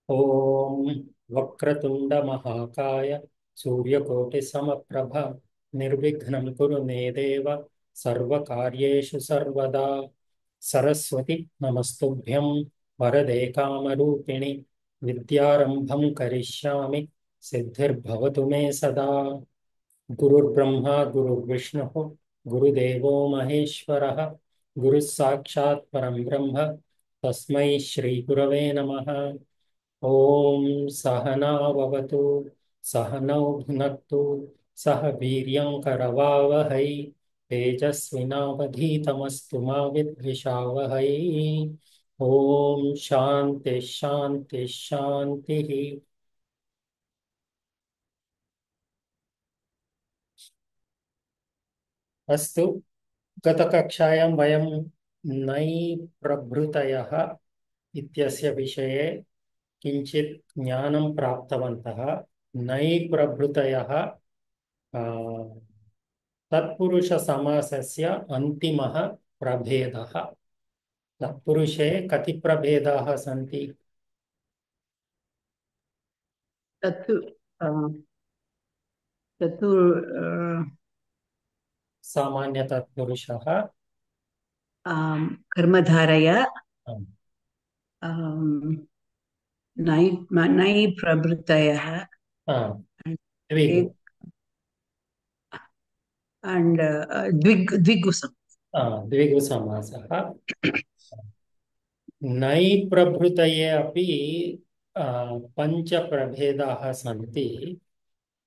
ॐ वक्रतुण्डमहाकाय सूर्यकोटिसमप्रभ निर्विघ्नं कुरु मे देव सर्वकार्येषु सर्वदा। सरस्वती नमस्तुभ्यं वरदे कामरूपिणि विद्यारम्भं करिष्यामि सिद्धिर्भवतु मे सदा। गुरुर्ब्रह्मा गुरुर्विष्णुः गुरुदेवो महेश्वरः गुरुः साक्षात् परं ब्रह्म तस्मै श्रीगुरवे नमः। ॐ सहनाववतु सहनौ भुनक्तु सह वीर्यं करवावहै तेजस्विनावधीतमस्तु मा विद्विषावहै। ॐ शान्ति शान्ति शान्तिः। अस्तु, गतकक्षायां वयं नै प्रभृतयः इत्यस्य विषये किञ्चित् ज्ञानं प्राप्तवन्तः। नै प्रभृतयः तत्पुरुषसमासस्य अन्तिमः प्रभेदः। तत्पुरुषे कति प्रभेदाः सन्ति? तत्तु तत्तु सामान्यतत्पुरुषः, कर्मधारय आम्, नै नै प्रभृतयः आम्, द्विगु, एक and द्विगुसम् द्विगुसमासः। नै प्रभृतये अपि पञ्चप्रभेदाः सन्ति।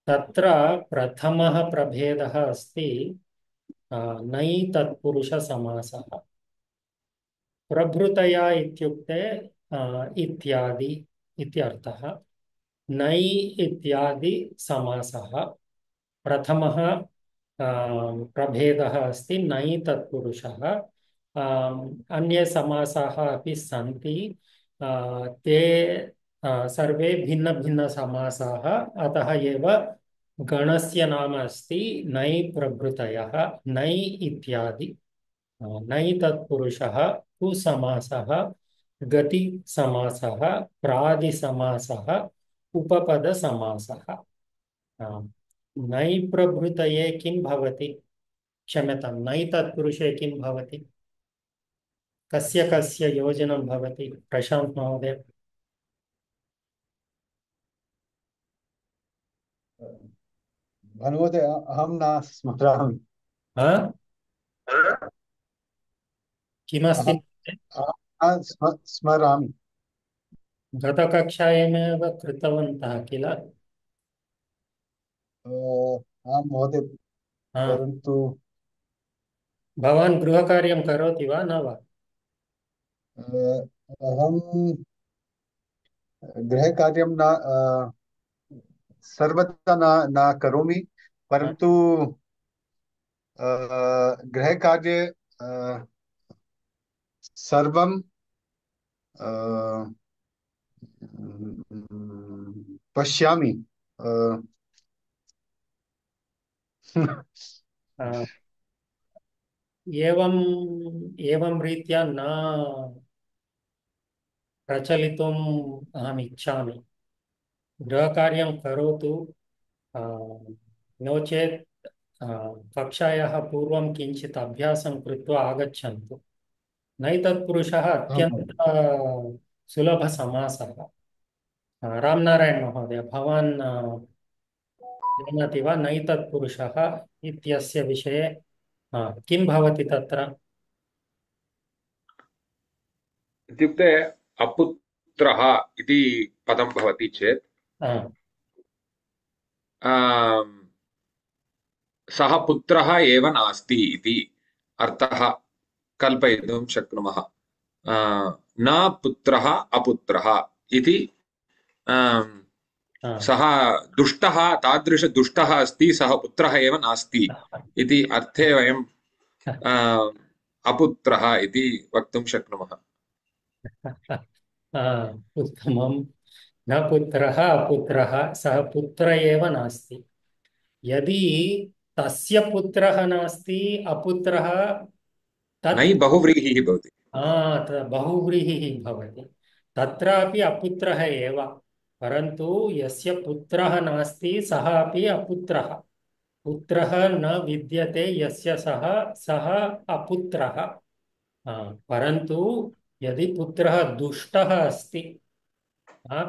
तत्र प्रथमः प्रभेदः अस्ति नै तत्पुरुषसमासः। प्रभृतया इत्युक्ते इत्यादि इत्यर्थः। नै इत्यादि समासः प्रथमः प्रभेदः अस्ति नै तत्पुरुषः। अन्ये समासाः अपि सन्ति। ते सर्वे भिन्नभिन्नसमासाः, अतः एव गणस्य नाम अस्ति नै प्रभृतयः। नै इत्यादि, नै तत्पुरुषः, कुसमासः, गतिसमासः, प्रादिसमासः, उपपदसमासः। नै प्रभृतये किं भवति? क्षम्यतां, नै तत्पुरुषे किं भवति? कस्य कस्य योजनं भवति? प्रशान्त महोदय। महोदय, अहं न स्मरामि। हाँ? किमस्ति? अहं न स्मरामि। गतकक्षायामेव कृतवन्तः किल? आं महोदय, हाँ, परन्तु भवान् गृहकार्यं करोति वा न वा? अहं गृहकार्यं न सर्वदा न करोमि, हाँ, परन्तु गृहकार्ये सर्वं पश्यामि। हाँ, एवं एवं रीत्या न प्रचलितुम् अहम् इच्छामि। गृहकार्यं करोतु, आ, नो चेत् कक्षायाः पूर्वं किञ्चित् अभ्यासं कृत्वा आगच्छन्तु। नैतत्पुरुषः आं अत्यन्त महोदय। सुलभसमासः। रामनारायण महोदय, भवान् जानाति वा नैतत्पुरुषः इत्यस्य विषये? किं भवति तत्र? इत्युक्ते अपुत्रः इति पदं भवति चेत् आ, आम्, सः पुत्रः एव नास्ति इति अर्थः कल्पयितुं शक्नुमः। न पुत्रः अपुत्रः इति आम्, आ, सः दुष्टः, तादृशदुष्टः अस्ति, सः पुत्रः एव नास्ति इति अर्थे वयं अपुत्रः इति वक्तुं शक्नुमः। उत्तमं। न पुत्रः अपुत्रः, सः पुत्र एव नास्ति। यदि तस्य पुत्रः नास्ति, अपुत्रः, नै तत् बहुव्रीहिः भवति। बहुव्रीहिः भवति। तत्रापि अपुत्रः एव, परन्तु यस्य पुत्रः नास्ति सः अपि अपुत्रः। पुत्रः न विद्यते यस्य सः सः अपुत्रः। परन्तु यदि पुत्रः दुष्टः अस्ति,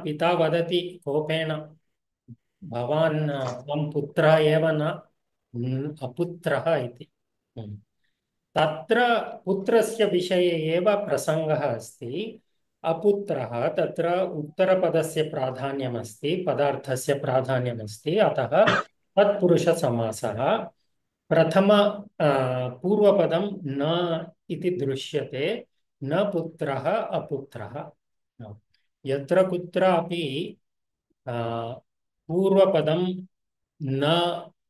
पिता वदति कोपेन, भवान् त्वं पुत्रः एव न, अपुत्रः इति। तत्र पुत्रस्य विषये एव प्रसङ्गः अस्ति। अपुत्रः तत्र उत्तरपदस्य प्राधान्यमस्ति, पदार्थस्य प्राधान्यमस्ति, अतः तत्पुरुषसमासः। प्रथम पूर्वपदं न इति दृश्यते, न पुत्रः अपुत्रः। यत्र कुत्रापि पूर्वपदं न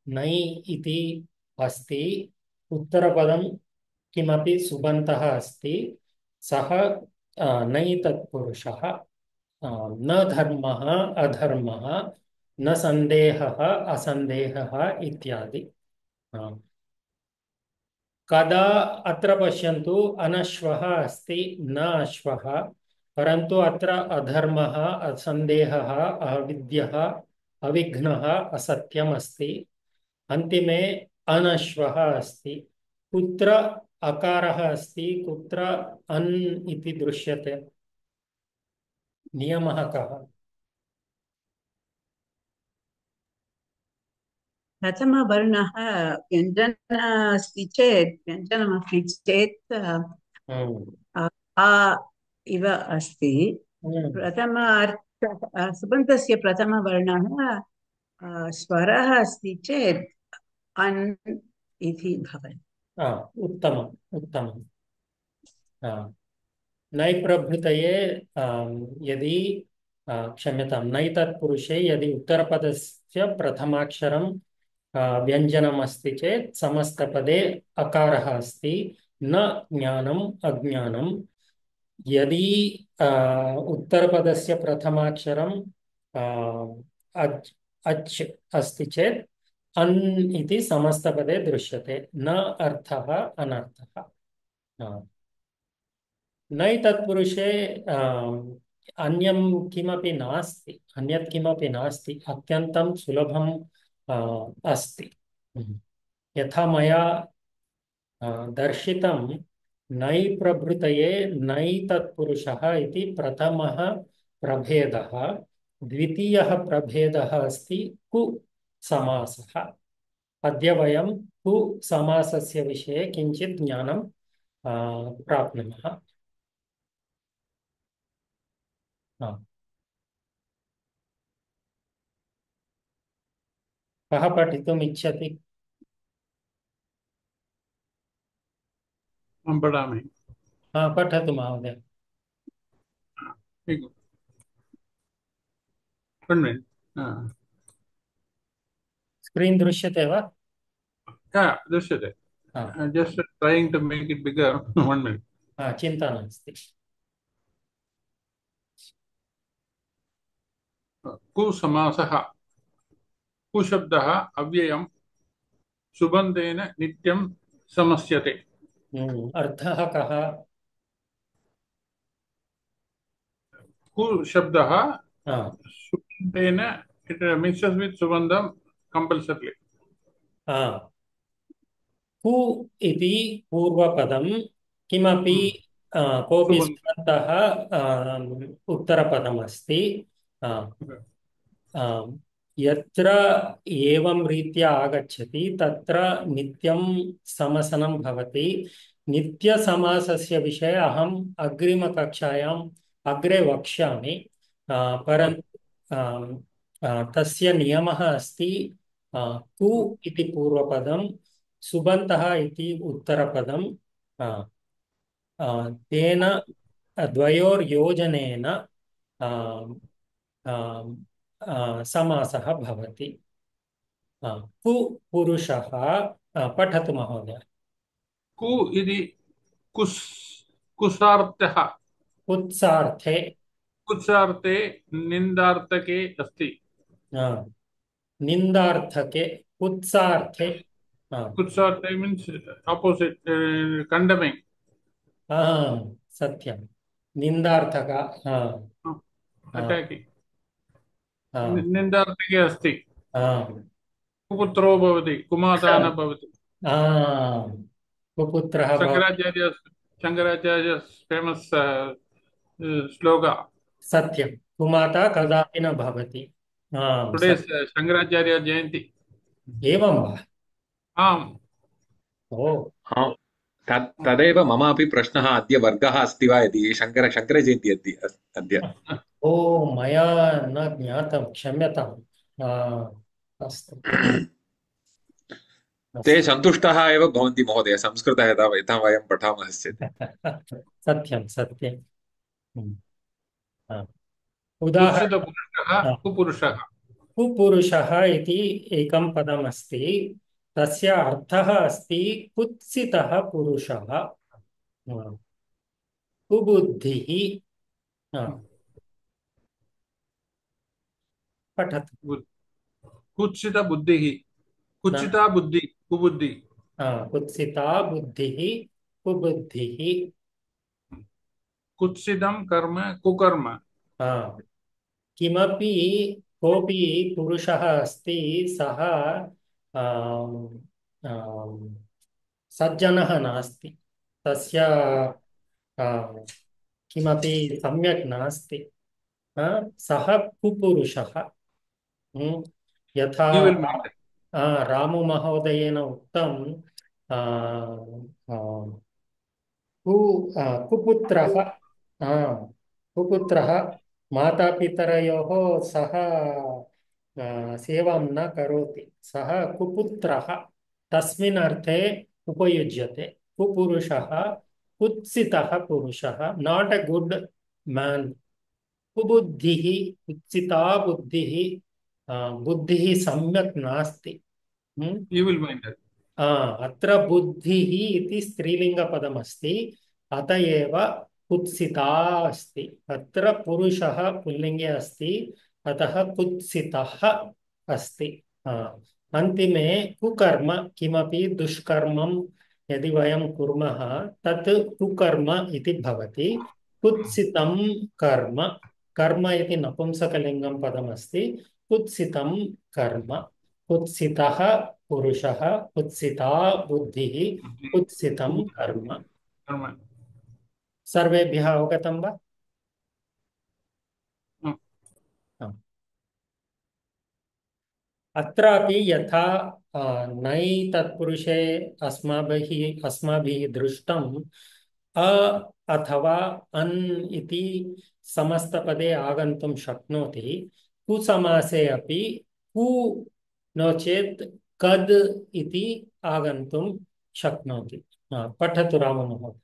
नै इति अस्ति, उत्तरपदं किमपि सुबन्तः अस्ति, सः नै तत्पुरुषः। न धर्मः अधर्मः, न सन्देहः असन्देहः इत्यादि। कदा अत्र पश्यन्तु, अनश्वः अस्ति, न अश्वः, परन्तु अत्र अधर्मः असन्देहः अविद्यः अविघ्नः असत्यम् अस्ति। अन्तिमे अनश्वः अस्ति। कुत्र अकारः अस्ति, कुत्र अन् इति दृश्यते? नियमः कः? प्रथमवर्णः व्यञ्जन अस्ति चेत्, व्यञ्जनमस्ति चेत् आ इव अस्ति। प्रथम सुबन्तस्य प्रथमवर्णः स्वरः अस्ति चेत् अन् इति भवति। उत्तमम् उत्तमम्। नै प्रभृतये यदि क्षम्यतां, नै तत्पुरुषे यदि उत्तरपदस्य प्रथमाक्षरं व्यञ्जनम् अस्ति चेत् समस्तपदे अकारः अस्ति, न ज्ञानम् अज्ञानम्। यदि उत्तरपदस्य प्रथमाक्षरं अच् अच् अस्ति चेत् अन् इति समस्तपदे दृश्यते, न अर्थः अनर्थः। नै तत्पुरुषे अन्यं किमपि नास्ति, अन्यत् किमपि नास्ति, अत्यन्तं सुलभम् अस्ति। यथा मया दर्शितं, नै प्रभृतये नै तत्पुरुषः इति प्रथमः प्रभेदः। द्वितीयः प्रभेदः अस्ति कु समासः। अद्य वयं कु समासस्य विषये किञ्चित् ज्ञानं प्राप्नुमः। कः पठितुम् इच्छति? अहं पठामि। पठतु महोदय। स्क्रीन् दृश्यते वा? दृश्यते। Just trying to make it bigger. 1 minute. चिन्ता नास्ति। कुसमासः। कुशब्दः अव्ययं सुबन्तेन नित्यं समस्यते। अर्थः कः? कुशब्दः सुबन्तेन, it mixes with subandam compulsorily. कु इति पूर्वपदं किमपि कोऽपि सुबन्तः उत्तरपदमस्ति। यत्र एवं रीत्या आगच्छति तत्र नित्यं समसनं भवति। नित्यसमासस्य विषये अहम् अग्रिमकक्षायाम् अग्रे वक्ष्यामि, परन्तु तस्य नियमः अस्ति, कु इति पूर्वपदं, सुबन्तः इति उत्तरपदं, तेन द्वयोर्योजनेन समासः भवति। कु पुरुषः। पठतु महोदय। कु इति कुसार्थः। कुत्सार्थे। कुत्सार्थे निन्दार्थके अस्ति। निन्दार्थके कुत्सार्थे। Kutsartha means opposite, condemning. सत्यम्। निन्दार्थक हाँ हाँ अटैकिङ्ग् हाँ निन्दार्थके अस्ति हाँ कुपुत्रो भवति कुमाता न भवति हाँ कुपुत्रः भवति शङ्कराचार्य शङ्कराचार्य फेमस् श्लोका सत्यं कुमाता कदापि न भवति हाँ टुडे शङ्कराचार्य जयन्ति एवं वा आम् ओ हाँ, तदेव ममापि प्रश्नः अद्य वर्गः अस्ति वा इति शङ्करजयन्ती अद्य ओ मया न ज्ञातं क्षम्यताम् अस्तु ते सन्तुष्टाः एव भवन्ति महोदय संस्कृतं यथा वयं पठामः चेत् सत्यं सत्यं हम्म, हाँ। उदाहरणं कुत्सितपुरुषः कुपुरुषः कुपुरुषः इति एकं पदमस्ति तस्य अर्थः अस्ति कुत्सितः पुरुषः कुबुद्धिः पठतु कुत्सितबुद्धिः न कुत्सिता बुद्धि कुबुद्धि कुत्सिता बुद्धिः कुबुद्धिः कुत्सितं कर्म कुकर्म किमपि कोऽपि पुरुषः अस्ति सः आम्, आम्, सज्जनः नास्ति तस्य किमपि सम्यक् नास्ति सः कुपुरुषः यथा evil mind राममहोदयेन उक्तं आ, आ, कुपुत्रः कुपुत्रः मातापितरयोः सह सेवां न करोति सः कुपुत्रः तस्मिन् अर्थे उपयुज्यते कुपुरुषः कुत्सितः पुरुषः नाट् अ गुड मैन कुबुद्धिः कुत्सिता बुद्धिः बुद्धिः सम्यक् नास्ति evil mind अत्र बुद्धिः इति स्त्रीलिङ्गपदमस्ति अत एव कुत्सिता अस्ति अत्र पुरुषः पुल्लिङ्गे अस्ति अतः कुत्सितः अस्ति अन्तिमे कुकर्म किमपि दुष्कर्मं यदि वयं कुर्मः तत् कुकर्म इति भवति कुत्सितं कर्म कर्म इति नपुंसकलिङ्गं पदमस्ति कुत्सितं कर्म कुत्सितः पुरुषः कुत्सिता बुद्धिः कुत्सितं कर्म सर्वेभ्यः अवगतं वा अत्रापि यथा नै तत्पुरुषे अस्माभिः दृष्टं अ अथवा अन् इति समस्तपदे आगन्तुं शक्नोति कुसमासे अपि कु नो चेत् कद् इति आगन्तुं शक्नोति पठतु राममहोदय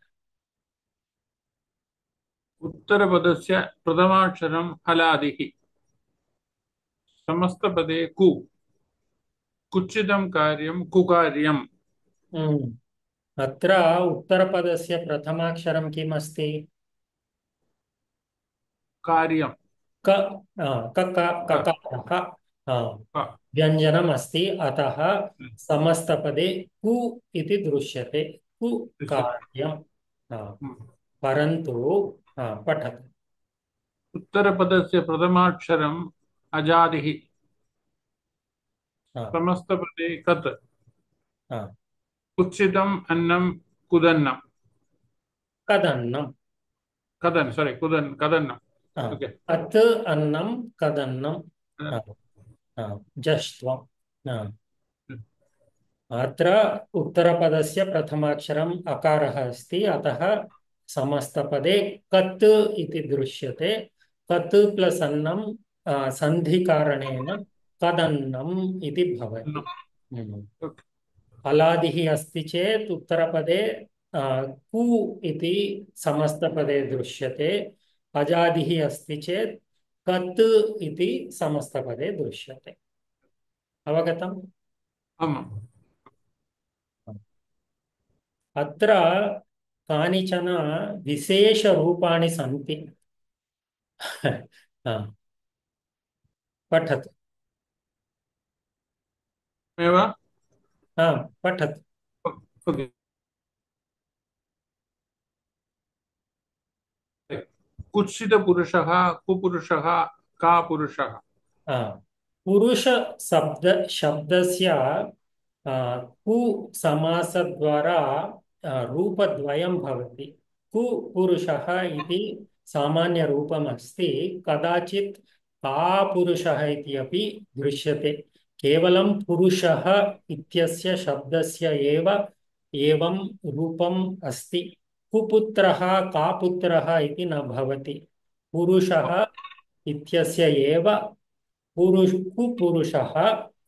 उत्तरपदस्य प्रथमाक्षरं हलादिः समस्तपदे कु कुत्सितं कार्यं कुकार्यम् अत्र उत्तरपदस्य प्रथमाक्षरं किम् अस्ति कार्यं क ककारः व्यञ्जनम् अस्ति अतः समस्तपदे कु इति दृश्यते कु कार्यं परन्तु पठतु उत्तरपदस्य प्रथमाक्षरम् अजादिः समस्तपदे कत् कुत्सितम् अन्नं कुदन्नं कदन्नं कदन् सारी कुदन् कदन्नं अत् अन्नं कदन्नं जष्ट्वम् अत्र उत्तरपदस्य प्रथमाक्षरम् अकारः अस्ति अतः समस्तपदे कत् इति दृश्यते कत् प्लस् अन्नं सन्धिकारणेन कदन्नम् इति भवति हलादिः अस्ति चेत् उत्तरपदे कु इति समस्तपदे दृश्यते अजादिः अस्ति चेत् कत् इति समस्तपदे दृश्यते अवगतम् अत्र कानिचन विशेषरूपाणि सन्ति पठतु पठतु कुत्सितपुरुषः कुपुरुषः का पुरुषः पुरुष शब्दस्य कु समासद्वारा रूपद्वयं भवति। कु पुरुषः इति सामान्यरूपम् अस्ति, कदाचित् का पुरुषः इति अपि दृश्यते। केवलं पुरुषः इत्यस्य शब्दस्य एव एवं रूपम् अस्ति। कुपुत्रः का पुत्रः इति न भवति। पुरुषः इत्यस्य एव कुपुरुषः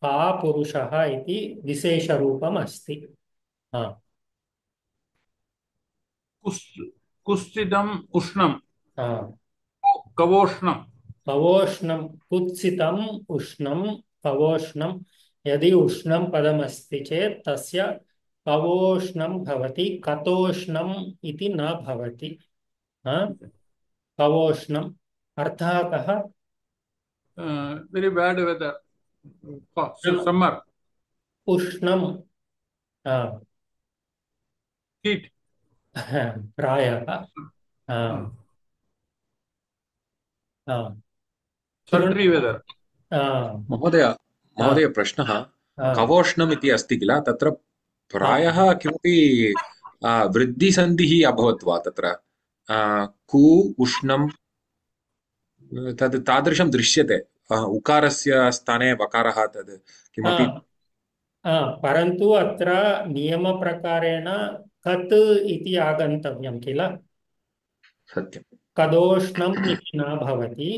का पुरुषः इति विशेषरूपम् अस्ति। कुत्सितम् उष्णं हाँ। कवोष्णं कवोष्णं कुत्सितम् उष्णं कवोष्णं। यदि उष्णं पदमस्ति चेत् तस्य कवोष्णं भवति, कतोष्णम् इति न भवति। कवोष्णम् अर्थः कः? वेरी बैड वेदर समर उष्णं हीट प्रायः सल्ट्री वेदर महोदय प्रश्नः कवोष्णम् इति अस्ति किल, तत्र प्रायः किमपि वृद्धिसन्धिः अभवत् वा? तत्र कु उष्णं तद् तादृशं दृश्यते, उकारस्य स्थाने वकारः तद् किमपि। परन्तु अत्र नियमप्रकारेण कत् इति आगन्तव्यं किल, सत्यं। कदोष्णम् इति न भवति।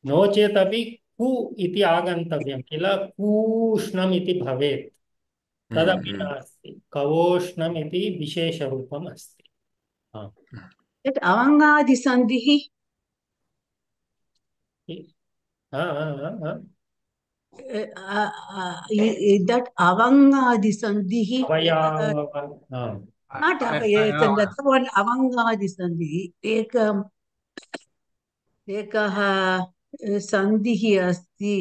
नो चेदपि कु इति आगन्तव्यं किल, कूष्णम् इति भवेत्। तदपि नास्ति, कवोष्णम् इति विशेषरूपम् अस्ति। अवङ्गादिसन्धिः that avangadisandhihi not that one avangadisandhihi एकः सन्धिः अस्ति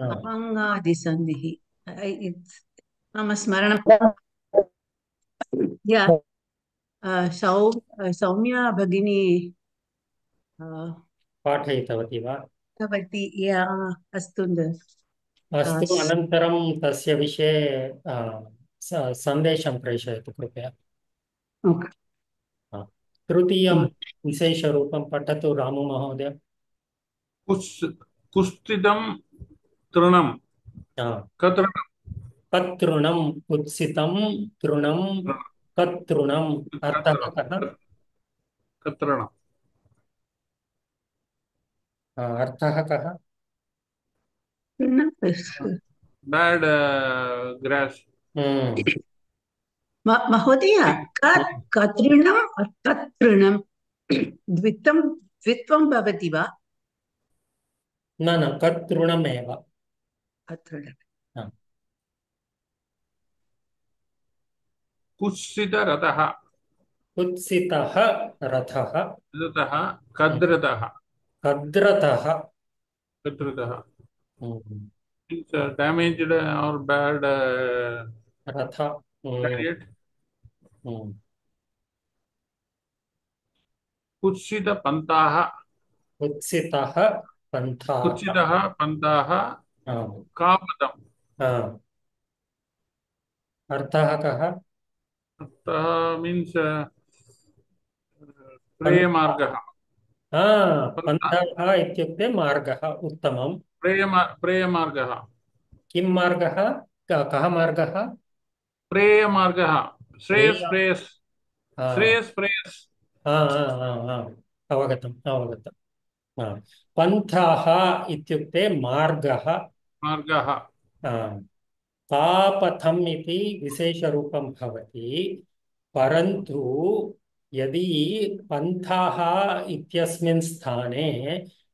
अवङ्गादिसन्धिः मम स्मरणं सौम्या भगिनी पाठयितवती वा? अस्तु अस्तु, अनन्तरं तस्य विषये सन्देशं प्रेषयतु कृपया। तृतीयं विशेषरूपं पठतु रामु महोदय। कुत्सितं तृणं कतृणं कुत्सितं तृणं कतृणम् अर्थः कः? कतृणम् अर्थः कः? बैड ग्रास महोदय कतृणं कतृणं द्वित्वं भवति वा? न कतृणमेव। कुत्सितरथः कुत्सितः रथः कद्रतः damaged or bad ratha chariot. कुत्सितपन्थाः कापदम् अर्थः कः? अर्थः मीन्स् प्रेयमार्गः। पन्थः इत्युक्ते मार्गः। उत्तमं। प्रेयमार्गः। किं मार्गः? कः मार्गः? प्रेयमार्गः। श्रेयस् अवगतम्। पन्थः इत्युक्ते मार्गः। कापथम् इति विशेषरूपं भवति, परन्तु यदि पन्थः इत्यस्मिन् स्थाने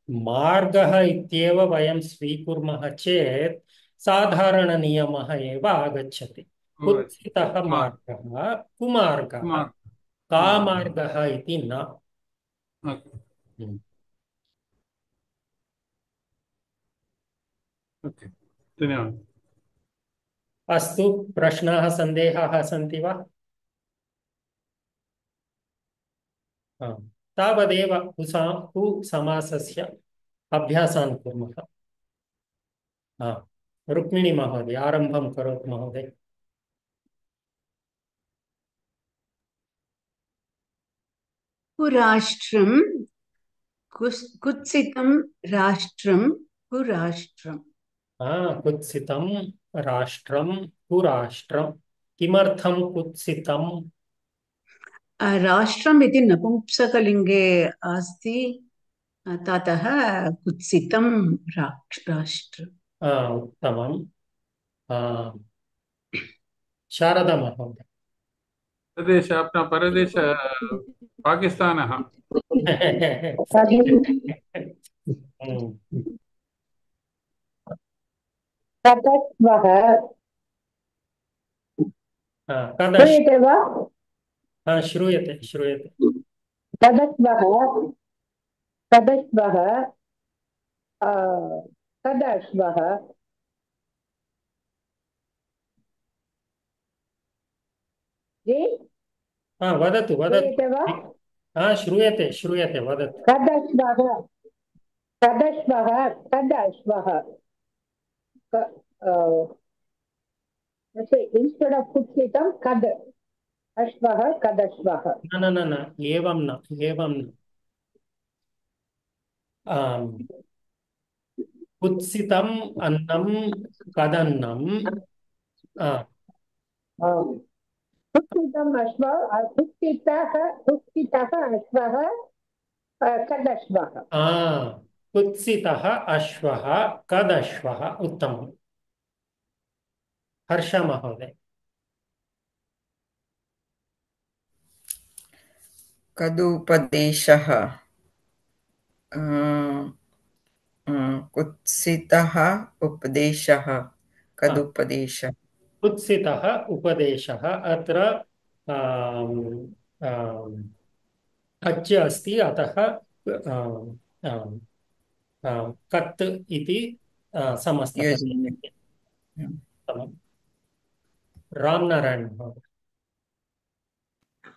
मार्गः इत्येव वयं स्वीकुर्मः चेत् साधारणनियमः एव आगच्छति। कुत्सितः मार्गः, कुमार्गः, कामार्गः इति न। धन्यवादः। अस्तु, प्रश्नाः सन्देहाः सन्ति वा? हा, तावदेव समासस्य अभ्यासान् कुर्मः। हा, रुक्मिणी महोदय आरम्भं करोतु महोदय। कुराष्ट्रं कुत्सितं राष्ट्रं कुराष्ट्रम्। कुत्सितं राष्ट्रं कुराष्ट्रं। किमर्थं कुत्सितं? राष्ट्रम् इति नपुंसकलिङ्गे अस्ति, ततः कुत्सितं राष्ट्रम्। उत्तमं। शारदा महोदय। प्रदेश अपना परदेश पाकिस्तान है। ततस्वः श्रूयते वा? श्रूयते श्रूयते। ततस्वः ततस्वः तदश्वः वदतु वदतु। श्रूयते वा? श्रूयते श्रूयते वदतु। तदश्वः तदश्वः तदश्वः instead of कुत्सितं कद अश्वः कदश्वः। न न न न एवं न एवं न। कुत्सितम् अन्नं कदन्नं। कुत्सितम् अश्वः कुत्सितः अश्वः कदश्वः। कुत्सितः अश्वः कदश्वः। उत्तमम्। हर्ष महोदय। कदुपदेशः कुत्सितः उपदेशः कदुपदेशः। कुत्सितः उपदेशः। अत्र अच् अस्ति, अतः कत् इति समस्तपदे। रामनारायण महोदय।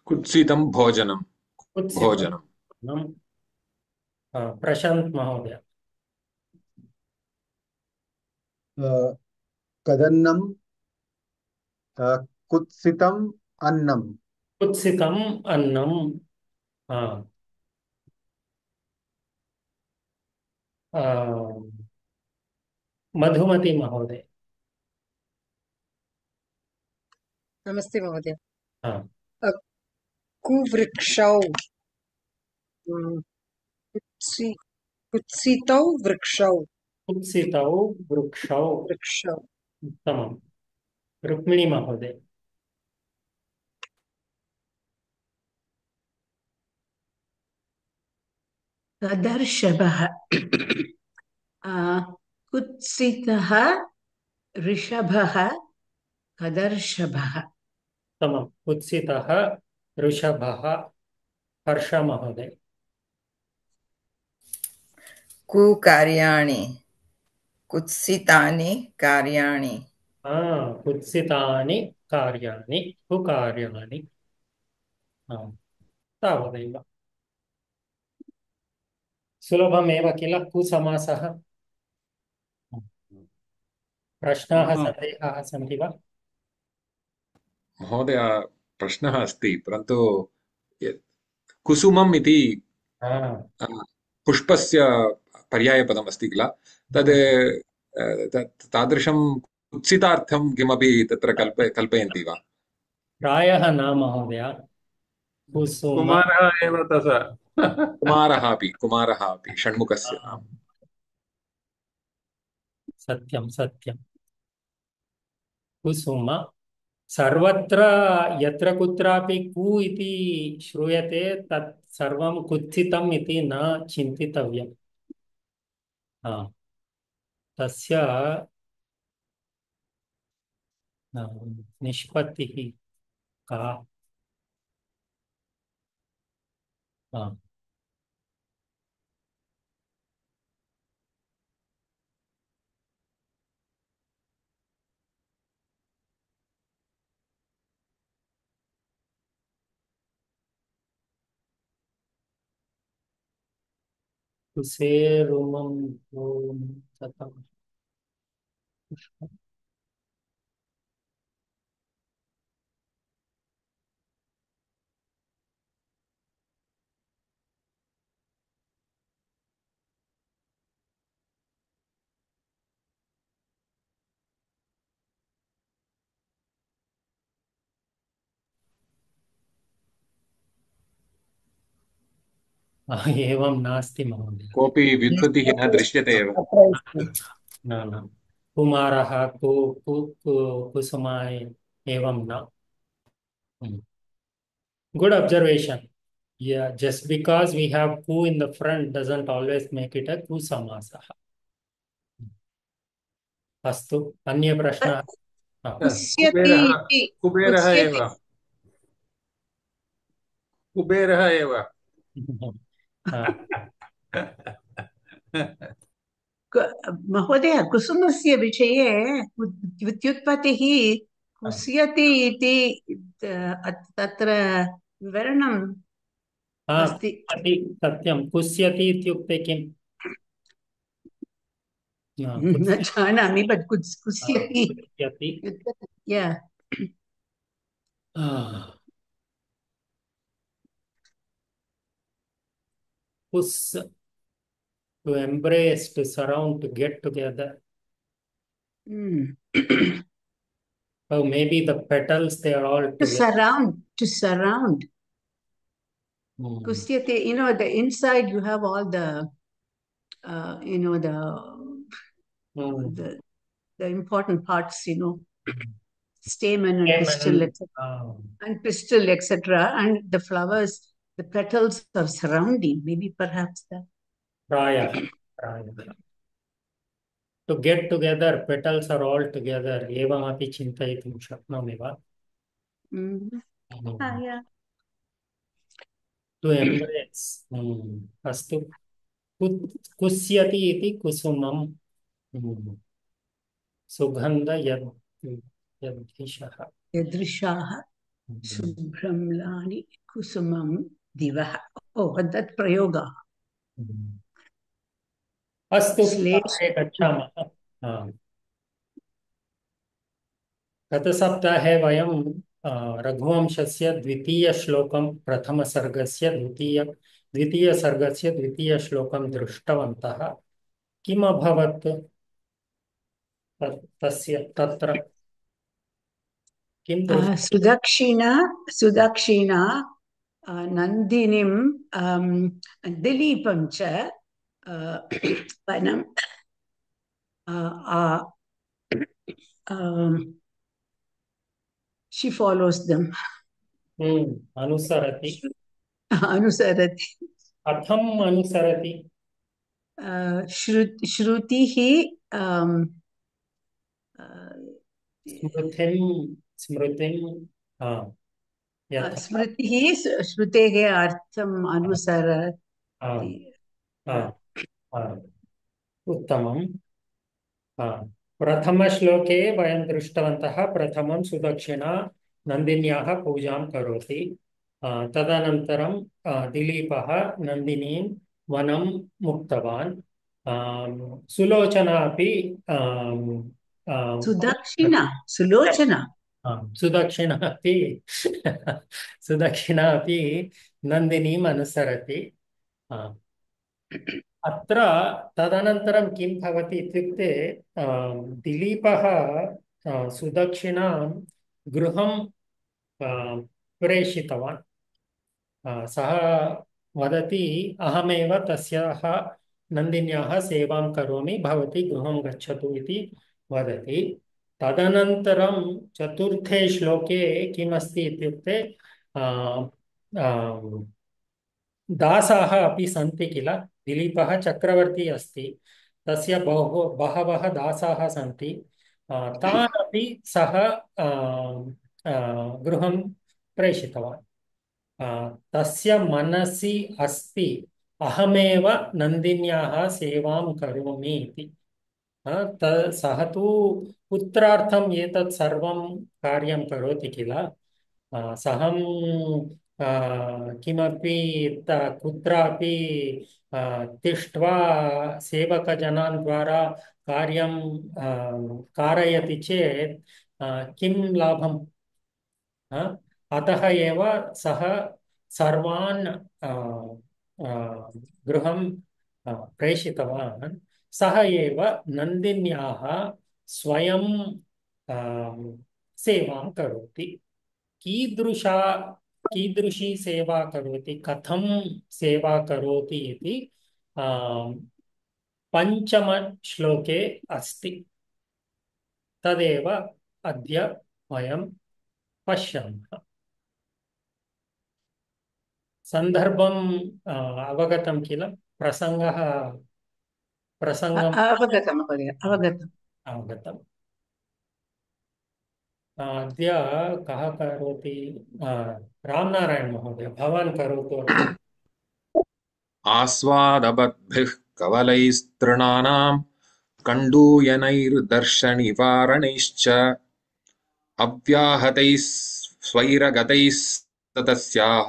कुत्सितं भोजनं कुत्सितं। प्रशांत महोदय। कदन्नं कुत्सितम् अन्नं। कुत्सितम् अन्नं। मधुमती महोदय। नमस्ते महोदय। कुवृक्षौ कुत्सितौ वृक्षौ। कुत्सितौ वृक्षौ। उत्तमम्। रुक्मिणी महोदय। कदर्षभः कुत्सितः ऋषभः कदर्षभः। उत्तमं। कुत्सितः ऋषभः। हर्ष महोदय। कुकार्याणि कुत्सितानि कार्याणि। कुत्सितानि कार्याणि कुकार्याणि। तावदेव। सुलभमेव किल कुसमासः। प्रश्नाः सन्देहाः सन्ति वा? महोदय प्रश्नः अस्ति, परन्तु कुसुमम् इति पुष्पस्य पर्यायपदम् अस्ति किल, तद् तादृशं कुत्सितार्थं किमपि तत्र कल्पयन्ति वा? प्रायः न महोदय। कुसुम कुमारः एव तथा। कुमारः अपि षण्मुखस्य। सत्यं सत्यं। कुसुम सर्वत्र यत्र कुत्रापि कु इति श्रूयते, तत् सर्वं कुत्सितम् इति न चिन्तितव्यम्। तस्य निष्पत्तिः का? कुसेरुमं ॐ ततः एवं नास्ति महोदय। कोऽपि व्युत्पत्तिः न दृश्यते एव। न न कुमारः कु कु कु कुसुमाय एवं न। Good observation. Yeah, just because we have ku in the front doesn't always make it a kusamasa. अस्तु अन्य प्रश्नः। कुस्यति इति कुबेरः एव कुस्यति कुबेरः एव महोदय कुसुमस्य विषये व्युत्पत्तिः कुस्यति इति तत्र विवरणम् अस्ति। सत्यं कुस्यति इत्युक्ते किम्? न जानामि but कुस्यति yeah kus, to embrace, to surround, to get together. Oh, maybe the petals, they are all to together. surround kusyate, you know, the inside you have all the you know, the important parts, you know, stamen and pistil, etc. And pistil, etc. And the flowers, the petals are surrounding, maybe perhaps that. Praya. To get together, petals are all together. Evamapi chintayitum shaknomi va. Yeah. To embrace. Astu. Kusyati iti kusumam. Sugandha yadhishaha. Yadrishaha subramlani kusumam divaha. Oh, that prayoga. अस्तु गच्छामः। गतसप्ताहे वयं रघुवंशस्य द्वितीयश्लोकं प्रथमसर्गस्य द्वितीयसर्गस्य द्वितीयश्लोकं दृष्टवन्तः। किम् अभवत् तत्र किं सुदक्षिणा नन्दिनीं दिलीपं च वनं she follows them. अनुसरति। कथम् अनुसरति? श्रुतिः स्मृतिः श्रुतेः अर्थम् अनुसरति। उत्तमम्। प्रथमश्लोके वयं दृष्टवन्तः प्रथमं सुदक्षिणा नन्दिन्याः पूजां करोति। तदनन्तरं दिलीपः नन्दिनीं वनं मुक्तवान्। सुलोचना अपि सुदक्षिणा अपि नन्दिनीम् अनुसरति। अत्र तदनन्तरं किं भवति इत्युक्ते दिलीपः सुदक्षिणां गृहं प्रेषितवान्। सः वदति अहमेव तस्याः नन्दिन्याः सेवां करोमि, भवती गृहं गच्छतु इति वदति। तदनन्तरं चतुर्थे श्लोके किमस्ति इत्युक्ते दासाः अपि सन्ति किल। दिलीपः चक्रवर्ती अस्ति, तस्य बहवः दासाः सन्ति। तान् अपि सः गृहं प्रेषितवान्। तस्य मनसि अस्ति अहमेव नन्दिन्याः सेवां करोमि इति। सः तु पुत्रार्थम् एतत् सर्वं कार्यं करोति किल। सः किमपि कुत्रापि तिष्ट्वा सेवकजनान् द्वारा कार्यं कारयति चेत् किं लाभम्? अतः एव सः सर्वान् गृहं प्रेषितवान्। सः एव नन्दिन्याः स्वयं सेवां करोति। कीदृशी सेवा करोति, कथं सेवा करोति इति पञ्चमश्लोके अस्ति। तदेव अद्य वयं पश्यामः। सन्दर्भम् अवगतं किल? प्रसङ्गम् अवगतं महोदय, अवगतम्। अवगतम्। अद्य कः करोति? रामनारायण महोदय, भवान् करोतु। आस्वादवद्भिः कवलैस्तृणानां कण्डूयनैर्दर्शनिवारणैश्च अव्याहतैः स्वैरगतैः ततस्याः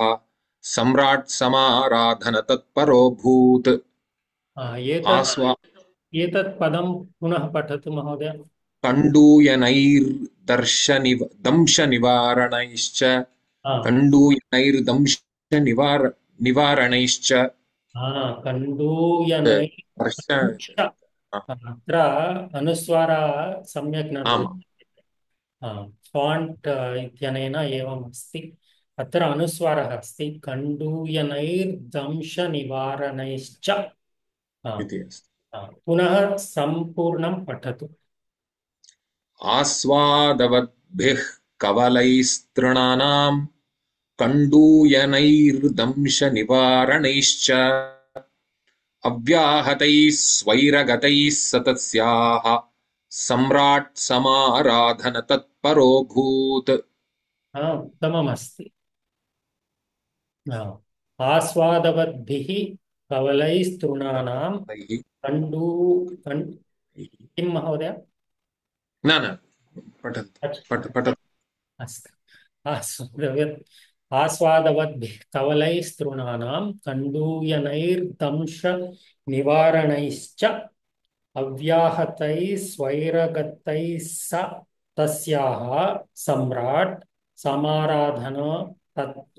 सम्राट् समाराधनतत्परोऽभूत्। एतत् पदं पुनः पठतु महोदय। कण्डूयनैर्दंशनिवारणैश्च कण्डूयनैर्दंशनिवारणैश्च अत्र अनुस्वार सम्यक् न फाण्ट् इत्यनेन एवम् अस्ति। अत्र अनुस्वारः अस्ति कण्डूयनैर्दंशनिवारणैश्च। पुनः सम्पूर्णं पठतु। आस्वादवद्भिः कवलैस्तृणानां कण्डूयनैर्दंशनिवारणैश्च अव्याहतैः स्वैरगतैः सतस्याः सम्राट् समाराधनतत्परोऽभूत्। उत्तममस्ति। आस्वादवद्भिः कवलैस्तृणानां किं महोदय? न पठतु। अस्तु। आस्वादवद्भिः कवलैस्तृणानां कण्डूयनैर्दंशनिवारणैश्च अव्याहतैः स्वैरगतैः तस्याः सम्राट्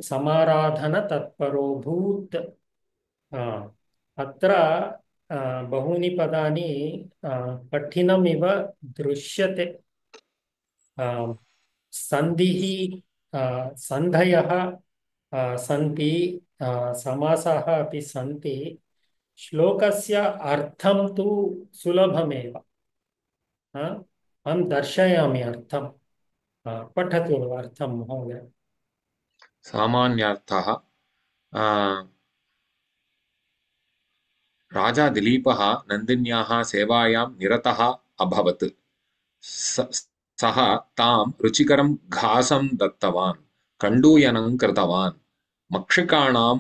समाराधनतत्परोऽभूत्। अत्र बहूनि पदानि कठिनमिव दृश्यते। सन्धयः सन्ति, समासाः अपि सन्ति। श्लोकस्य अर्थं तु सुलभमेव। अहं दर्शयामि अर्थं। पठतु अर्थं महोदय। सामान्यार्थः राजा दिलीपः नन्दिन्याः सेवायां निरतः अभवत्। सः तां रुचिकरं घासं दत्तवान्, कण्डूयनं कृतवान्, मक्षिकाणां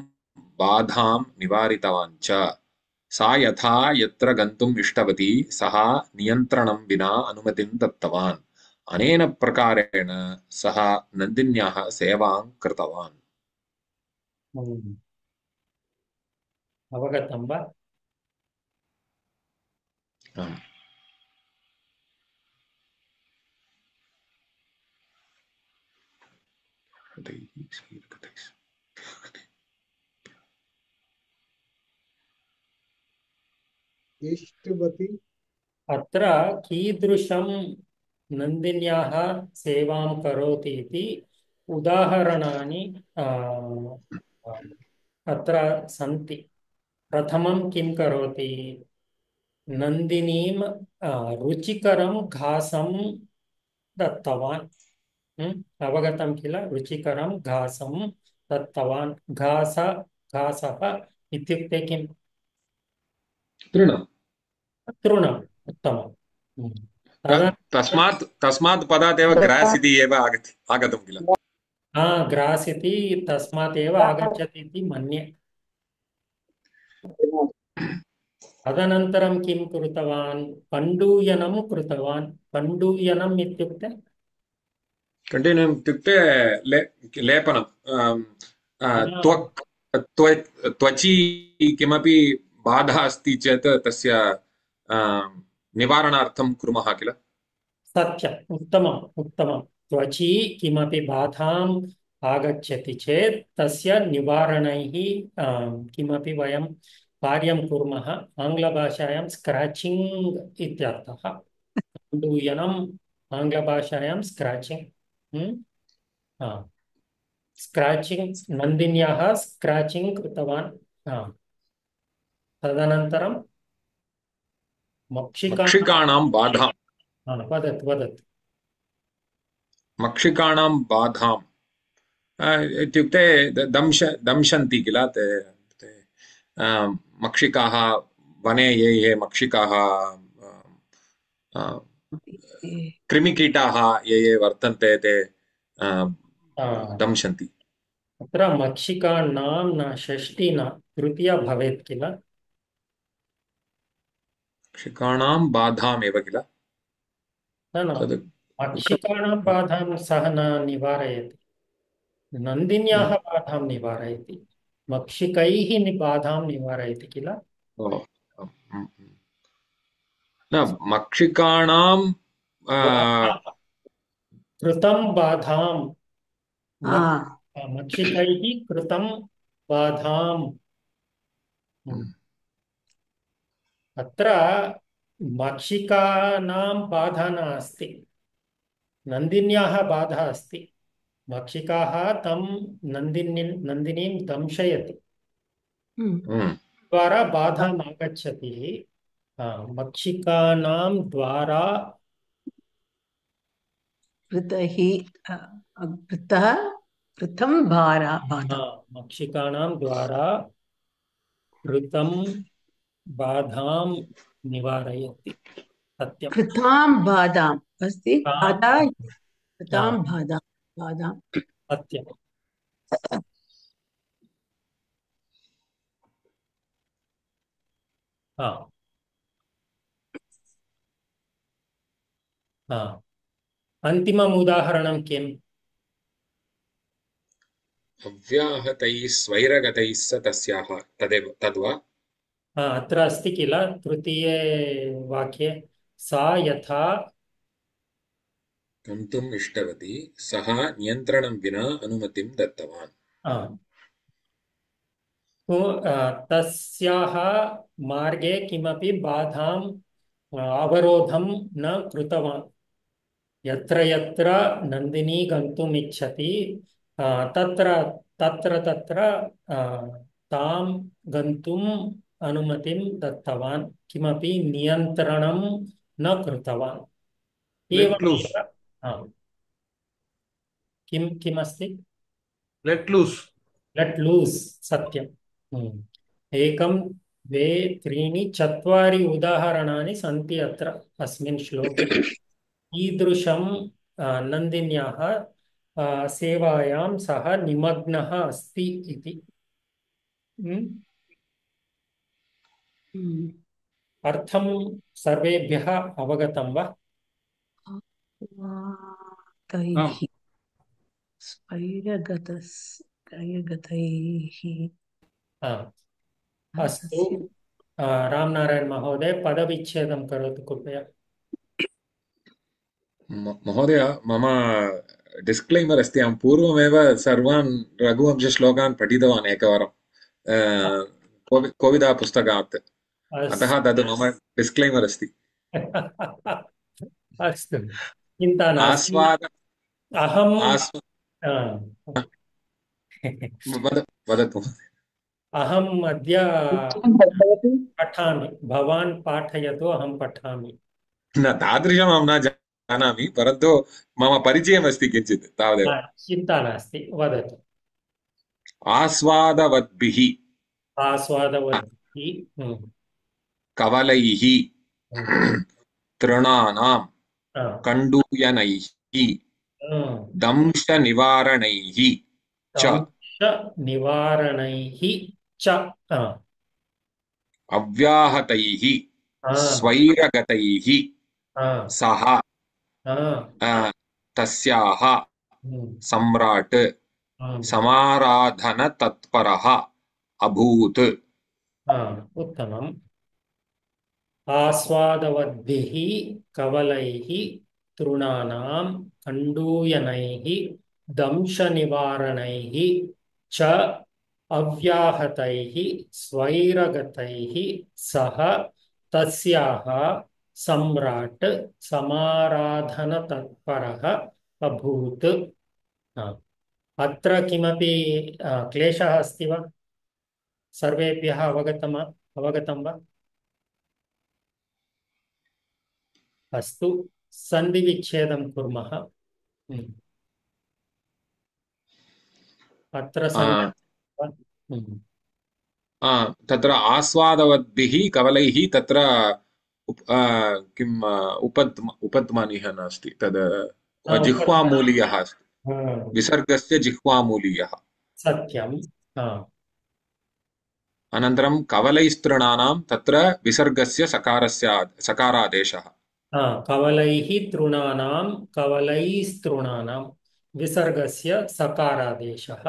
बाधां निवारितवान् च। सा यथा यत्र गन्तुम् इष्टवती सः नियन्त्रणं विना अनुमतिं दत्तवान्। अनेन प्रकारेण सः नन्दिन्याः सेवां कृतवान्। अवगतं वा? अत्र कीदृशं नन्दिन्याः सेवां करोति इति उदाहरणानि अत्र सन्ति। प्रथमं किं करोति? नन्दिनीं रुचिकरं घासं दत्तवान्। अवगतं किल? रुचिकरं घासं दत्तवान्। घासः इत्युक्ते किम्? तृणम्। उत्तमम्। तस्मात् पदात् एव ग्रास् इति एव आगतं किल? ग्रास् इति तस्मात् एव आगच्छति इति मन्ये। तदनन्तरं किं कृतवान्? कण्डूयनं कृतवान्। कण्डूयनम् इत्युक्ते लेपनं। त्वक् त्वचि किमपि बाधा अस्ति चेत् तस्य निवारणार्थं कुर्मः किल। सत्यम्, उत्तमम् उत्तमं। त्वचि किमपि बाधाम् आगच्छति चेत् तस्य निवारणैः किमपि वयं कार्यं कुर्मः। आङ्ग्लभाषायां स्क्राचिङ्ग् इत्यर्थः। कण्डूयनम् आङ्ग्लभाषायां स्क्राचिङ्ग्। स्क्राचिङ्ग्, नन्दिन्याः स्क्राचिङ्ग् कृतवान्। तदनन्तरं मक्षिकाणां बाधां वदतु वदतु। मक्षिकाणां बाधाम् इत्युक्ते दंशन्ति किल ते मक्षिकाः, वने ये मक्षिकाः, कृमिकीटाः ये वर्तन्ते ते दंशन्ति। अत्र मक्षिकाणां न षष्ठी न तृतीया भवेत् किल। मक्षिकाणां बाधामेव किल। न मक्षिकाणां बाधां सः न निवारयति, नन्दिन्याः बाधां निवारयति, मक्षिकैः बाधां निवारयति किल। न मक्षिकाणां कृतं बाधां, मक्षिकैः कृतं बाधाम्। अत्र मक्षिकाणां बाधा नास्ति, नन्दिन्याः बाधा अस्ति। मक्षिकाः तं नन्दिनीं दंशयति, द्वारा बाधाम् आगच्छति। मक्षिकाणां द्वारा कृतं बाधा, मक्षिकाणां द्वारा कृतं बाधां निवारयति। सत्यं। कृतां बाधाम् अस्ति, बाधा कृतां बाधां सत्यम्। अन्तिमम् उदाहरणं किम्? अव्याहतैः स्वैरगतैः स तस्याः, तद्वा। अत्र अस्ति किल तृतीये वाक्ये, सा यथा गन्तुम् इष्टवती सः नियन्त्रणं विना अनुमतिं दत्तवान्। तस्याः मार्गे किमपि बाधाम् अवरोधं न कृतवान्। यत्र यत्र नन्दिनी गन्तुम् इच्छति तत्र तत्र तत्र तां गन्तुम् अनुमतिं दत्तवान्, किमपि नियन्त्रणं न कृतवान्। एवमेव किमस्ति? लेट् लूस्। सत्यम्। एकं द्वे त्रीणि चत्वारि उदाहरणानि सन्ति अत्र अस्मिन् श्लोके। ईदृशं नन्दिन्याः सेवायां सः निमग्नः अस्ति इति। अर्थं सर्वेभ्यः अवगतं वा? अस्तु, रामनारायण महोदय पदविच्छेदं करोतु कृपया। महोदय, मम डिस्क्लैमर् अस्ति। अहं पूर्वमेव सर्वान् रघुवंशश्लोकान् पठितवान् एकवारं कोविदा पुस्तकात्, अतः तद् मम डिस्क्लैमर् अस्ति। अस्तु, चिन्ता नास्ति। वदतु। अहम् अद्य पठामि, भवान् पाठयतु, अहं पठामि। न, तादृशम् अहं न जानामि, परन्तु मम परिचयमस्ति किञ्चित्, तावदेव। चिन्ता नास्ति, वदतु। आस्वादवद्भिः कवलैः तृणानां कण्डूयनैः दंशनिवारणैः च अव्याहतैः स्वैरगतैः सः तस्याः सम्राट् समाराधनतत्परः अभूत्। उत्तमम्। आस्वादवद्भिः कवलैः तृणानां कण्डूयनैः दंशनिवारणैः च अव्याहतैः स्वैरगतैः सह तस्याः सम्राट् समाराधनतत्परः अभूत्। अत्र किमपि क्लेशः अस्ति वा? सर्वेभ्यः अवगतं वा? अस्तु, सन्धिविच्छेदं कुर्मः। अत्र तत्र आस्वादवद्भिः कवलैः तत्र किम् उपध्मानीः नास्ति, तद् जिह्वामूलीयः अस्ति, विसर्गस्य जिह्वामूलीयः। सत्यम्। अनन्तरं कवलैस्तृणानां तत्र विसर्गस्य सकारादेशः। कवलैः तृणानां विसर्गस्य सकारादेशः।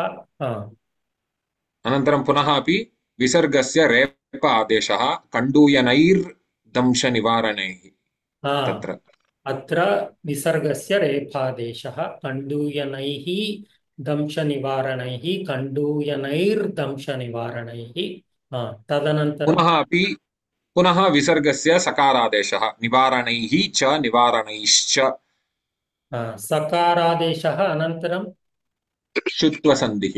अनन्तरं पुनः अपि विसर्गस्य रेप आदेशः कण्डूयनैर्दंशनिवारणैः। तत्र अत्र विसर्गस्य रेफादेशः कण्डूयनैः दंशनिवारणैः कण्डूयनैर्दंशनिवारणैः। तदनन्तरं पुनः विसर्गस्य सकारादेशः निवारणैः च निवारणैश्च। सकारादेशः अनन्तरं शुत्वसन्धिः।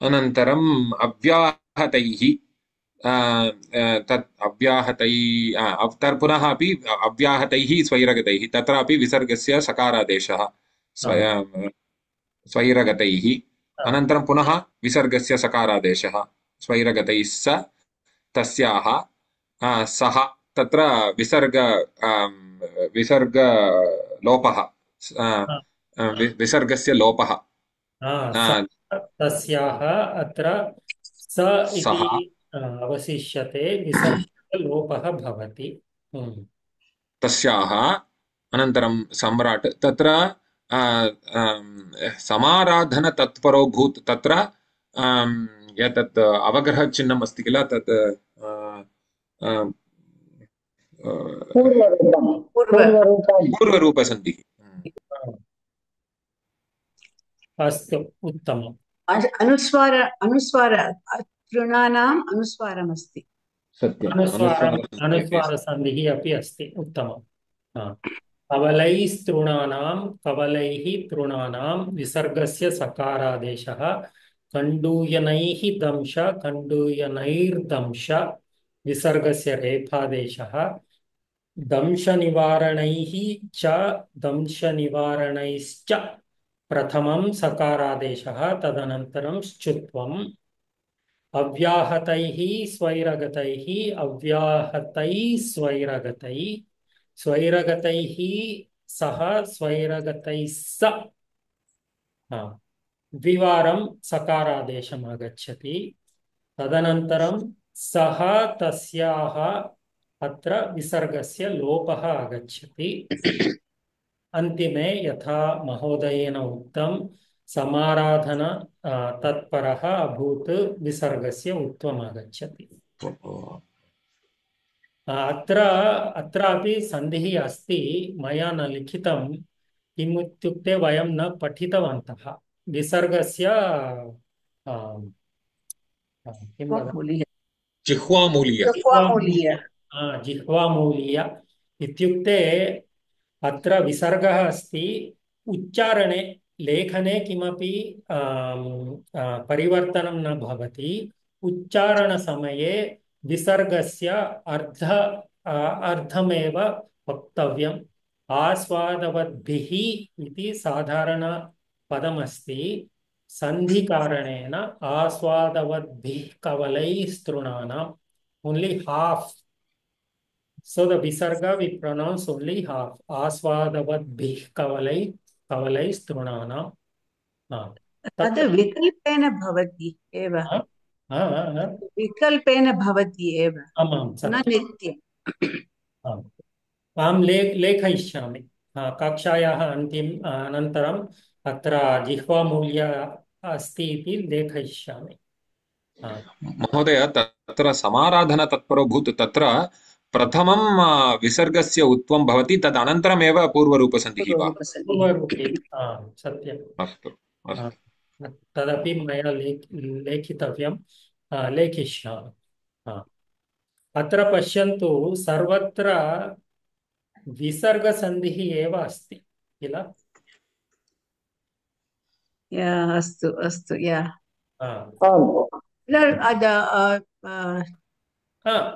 अनन्तरम् अव्याहतैः तत् अव्याहतैः पुनः अपि अव्याहतैः स्वैरगतैः तत्रापि विसर्गस्य सकारादेशः स्वैरगतैः। अनन्तरं पुनः विसर्गस्य सकारादेशः स्वैरगतैः स तस्याः सः तत्र विसर्गलोपः विसर्गस्य लोपः तस्याः अत्र स इति अवशिष्यते, विसर्गलोपः भवति। तस्याः अनन्तरं सम्राट् तत्र समाराधनतत्परो भूत्। तत्र एतत् अवग्रहचिह्नम् अस्ति किल, तत् पूर्वरूपसन्धिः। अस्तु, उत्तमम्। अनुस्वार तृणानाम् अनुस्वारमस्ति। अनुस्वारसन्धिः अपि अस्ति। उत्तमम्। कवलैः तृणानां विसर्गस्य सकारादेशः कण्डूयनैः दंश कण्डूयनैर्दंश विसर्गस्य रेफादेशः दंशनिवारणैः च दंशनिवारणैश्च प्रथमं सकारादेशः तदनन्तरं श्चुत्वम् अव्याहतैः स्वैरगतैः स्वैरगतैः सह स्वैरगतैः स द्विवारं सकारादेशम् आगच्छति। तदनन्तरं सः तस्याः अत्र विसर्गस्य लोपः आगच्छति। अन्तिमे यथा महोदयेन उक्तं समाराधन तत्परः अभूत्, विसर्गस्य उत्वम् आगच्छति। अत्रापि सन्धिः अस्ति, मया न लिखितं। किम् इत्युक्ते वयं न पठितवन्तः विसर्गस्य किं वदामि, जिह्वामूलीय इत्युक्ते अत्र विसर्गः अस्ति। उच्चारणे लेखने किमपि परिवर्तनं न भवति। उच्चारणसमये विसर्गस्य अर्धमेव वक्तव्यम्। आस्वादवद्भिः इति साधारणपदमस्ति, सन्धिकारणेन आस्वादवद्भिः कवलैस्तृणानाम् only half. So the visarga we pronounce only half. Asvadavadbhih कवलैस्तृणानाम्। तद् विकल्पेन भवति एव, विकल्पेन भवति एव, न नित्यम्। अहं लेखयिष्यामि। कक्षायाः अनन्तरम् अत्र जिह्वामूल्य अस्ति इति लेखयिष्यामि। महोदय तत्र समाराधन तत्परो भूत् तत्र प्रथमं विसर्गस्य उत्वं भवति तद् अनन्तरमेव पूर्वरूपसन्धिः वा? पूर्वरूपे सत्यम्। अस्तु अस्तु। तदपि मया लेखितव्यं, लेखिष्यामि। अत्र पश्यन्तु, सर्वत्र विसर्गसन्धिः एव अस्ति किल? अस्तु अस्तु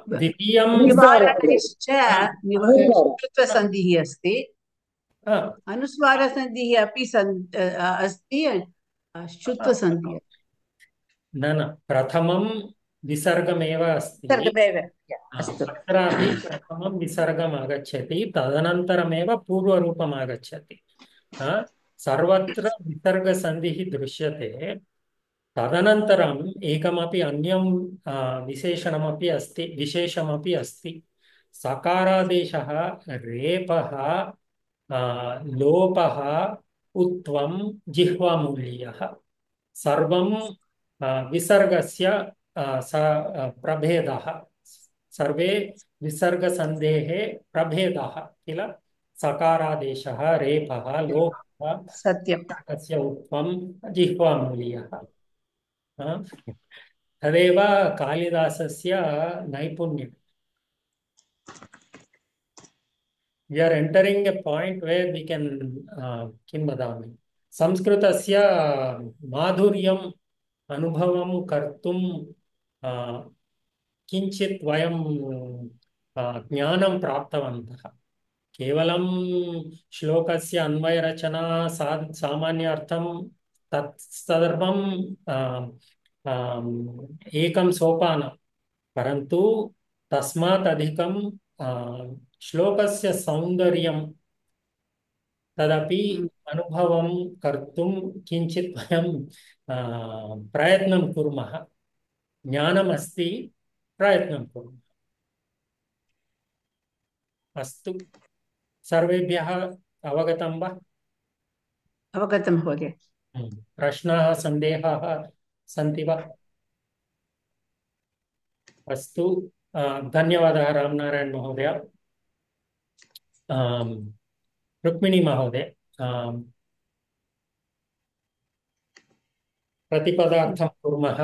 द्वितीयं निवारणश्च ष्टुत्वसन्धिः अस्ति, अनुस्वारसन्धिः अपि अस्ति, ष्टुत्वसन्धिः न प्रथमं विसर्गमेव अस्ति। अत्रापि प्रथमं विसर्गम् आगच्छति, तदनन्तरमेव पूर्वरूपम् आगच्छति। सर्वत्र विसर्गसन्धिः दृश्यते। तदनन्तरम् एकमपि अन्यं विशेषमपि अस्ति। सकारादेशः, रेपः, लोपः, उत्वं, जिह्वामूल्यः सर्वं विसर्गस्य प्रभेदः। सर्वे विसर्गसन्धेः प्रभेदः किल? सकारादेशः, रेपः, लोपः, तस्य उत्वं, जिह्वामूल्यः। तदेव कालिदासस्य नैपुण्यम्। We are entering a point where we can किं वदामि, संस्कृतस्य माधुर्यम् अनुभवं कर्तुं किञ्चित् वयं ज्ञानं प्राप्तवन्तः। केवलं श्लोकस्य अन्वयरचना, सामान्यार्थं तत्सर्वं एकं सोपानं, परन्तु तस्मात् अधिकं श्लोकस्य सौन्दर्यं तदपि अनुभवं कर्तुं किञ्चित् वयं प्रयत्नं कुर्मः। ज्ञानमस्ति, प्रयत्नं कुर्मः। अस्तु, सर्वेभ्यः अवगतं वा? अवगतं महोदय। प्रश्नाः, सन्देहाः सन्ति वा? अस्तु, धन्यवादः रामनारायण महोदय। रुक्मिणी महोदय, प्रतिपदार्थं कुर्मः।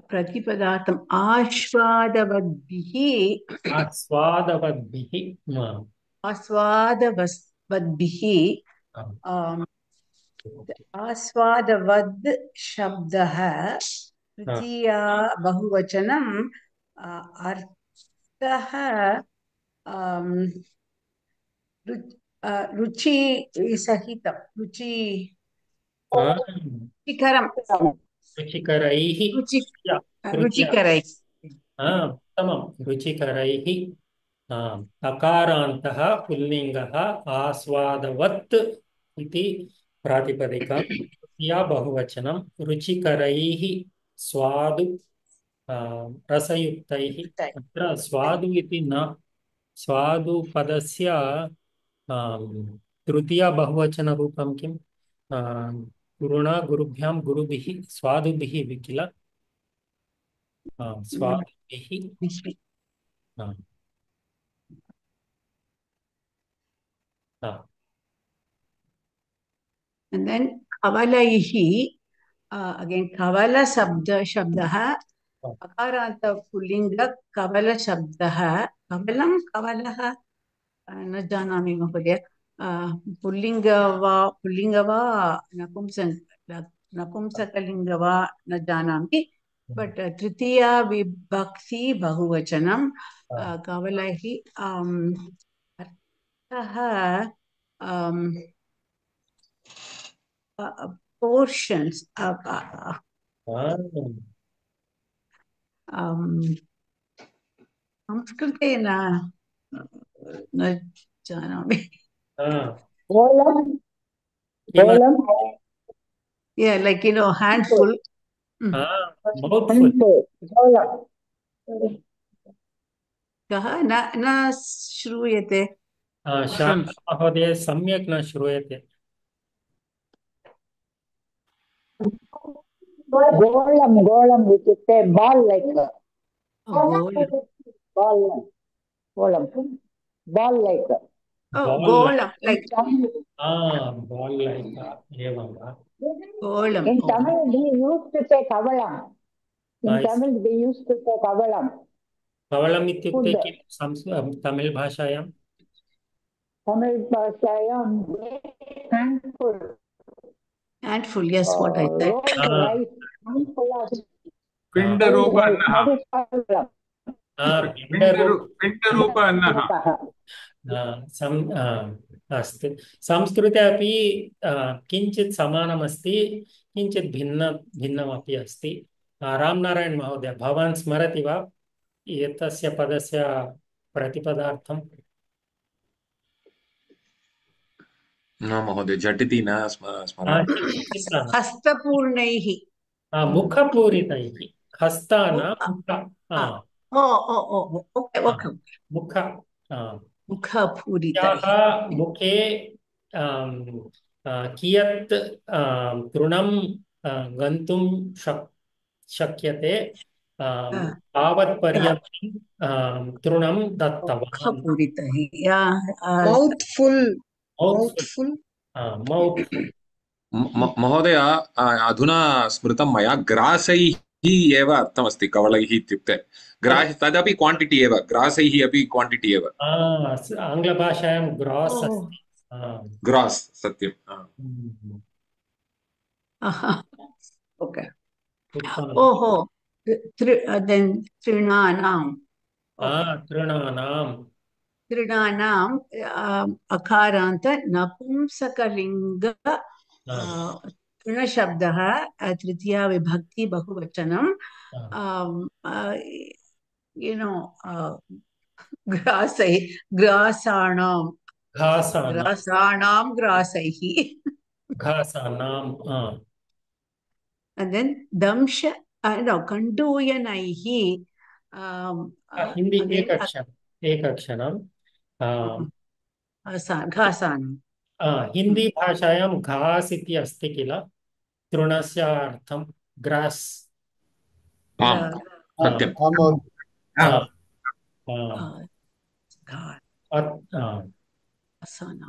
प्रतिपदार्थम् आस्वादवद्भिः आस्वादवद् शब्दः तृतीया बहुवचनम् अर्थः रुचि सहितं, रुचिकरं, रुचिकरैः, रुचिकरैः, उत्तमं, रुचिकरैः। अकारान्तः पुल्लिङ्गः, आस्वादवत् इति प्रातिपदिकं, तृतीया बहुवचनं, रुचिकरैः, स्वादु, रसयुक्तैः। अत्र स्वादु इति न, स्वादु पदस्य तृतीया बहुवचनरूपं किं? गुरुणा, गुरुभ्यां, गुरुभिः, स्वादुभिः किल? स्वादुभिः। And then kavalaihi, again kavala शब्दः अकारान्त पुल्लिङ्ग कवल शब्दः। कवलं, कवलः न जानामि महोदय, पुल्लिङ्ग वा नपुंसकलिङ्ग वा न जानामि, बट् तृतीया विभक्ति बहुवचनं कवलैः। अर्थः portions संस्कृते न जानामि। Yeah, like handful. Mouthful. कः न न श्रूयते शान्ता महोदय सम्यक् न श्रूयते। गोलम् इत्युक्ते बाल् लैक् बाल् लैक् गोलं लैक् बाल् लैक् एवं वा? गोलं In Tamil they used to say kavalam. In Tamil they used to say kavalam. कवलम् इत्युक्ते किं तमिळ् भाषायां? Tamil भाषायां handful, yes, what I said. rolled rice, handful of पिण्डरूप rice. अन्नः That is kavalam. पिण्डरूप अन्नः अस्तु। संस्कृते अपि किञ्चित् समानमस्ति, किञ्चित् भिन्नमपि अस्ति। रामनारायण महोदय, भवान् स्मरति वा एतस्य पदस्य प्रतिपदार्थं? न महोदय, झटिति न स्मरामि। हस्तपूर्णैः मुखपूरितैः, हस्तान मुख मुख मुखपूरितैः मुखे कियत् तृणं गन्तुं शक्यते तावत्पर्यन्तं तृणं दत्तवान्। मुखपूरितैः मौथ्फुल् महोदय, अधुना स्मृतं मया, ग्रासैः एव अर्थमस्ति कवलैः इत्युक्ते। तदपि क्वांटिटी एव, ग्रासैः अपि क्वांटिटी एव। आङ्ग्लभाषायां ग्रास् अस्ति। ग्रास्, सत्यं। ओके ओहो तृणानाम् अकारान्त नपुंसकलिङ्ग तृणशब्दः तृतीया विभक्ति बहुवचनं ग्रासाणां and then damsha कण्डूयनैः Hindi एकक्षणं घासानां Hindi भाषायां घास इति अस्ति किल, तृणस्य अर्थं ग्रास्। सत्यं।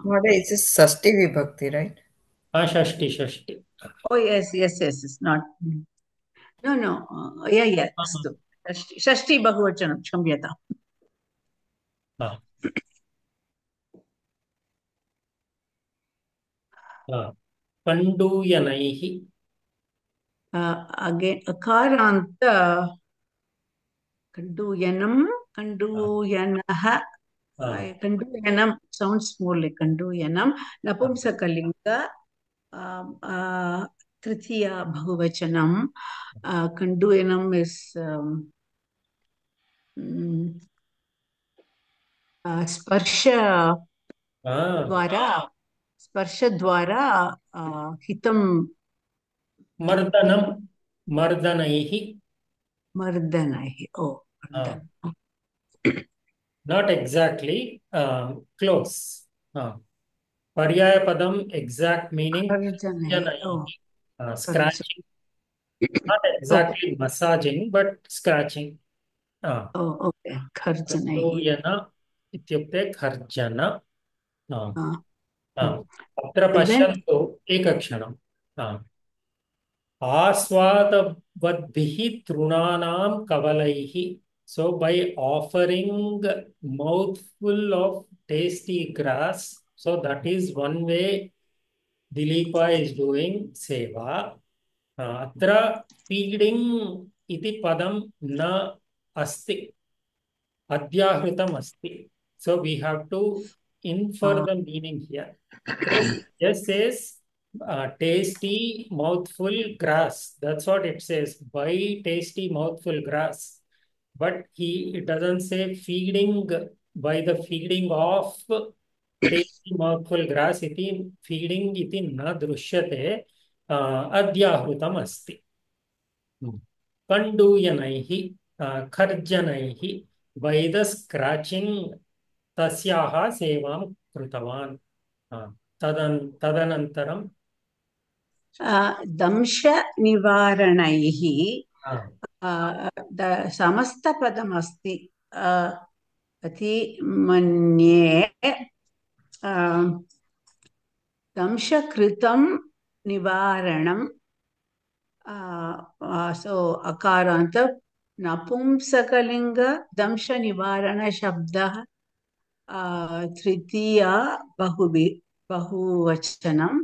Mother, it's षष्ठी विभक्ति, right? षष्ठी. Oh yes, it's not. No. Yeah. अस्तु, षष्ठी बहुवचनं, क्षम्यताम्। कण्डूयनैः again अकारान्त कण्डूयनः कण्डूयनं sounds more like कण्डूयनं नपुंसकलिङ्ग तृतीया बहुवचनं कण्डूयनम् is स्पर्शद्वारा हितं मर्दनैः oh not exactly close. पर्यायपदम exact meaning scratching, not exactly massaging but scratching. okay, खर्जनैः इत्युक्ते खर्जन। अत्र पश्यन्तु एकक्षणम्। आस्वादवद्भिः तृणानां कवलैः, so by offering mouthful of tasty grass, so that is one way Dileepa is doing seva. अत्र feeding इति पदं न अस्ति, अध्याहृतम् अस्ति, so we have to infer the meaning here. Just says tasty mouthful grass, that's what it says, by tasty mouthful grass, but it doesn't say feeding by the feeding of tasty mouthful grass iti feeding iti na drushyate, adhyahrutam asti. Kanduyanaihi, kharjanaihi, by the scratching tasyaha sevam krutavan. Tadanantaram दंश निवारणैः समस्तपदमस्ति अति मन्ये दंशकृतं निवारणं so अकारान्त नपुंसकलिङ्ग दंश निवारण शब्दः तृतीया बहुवचनं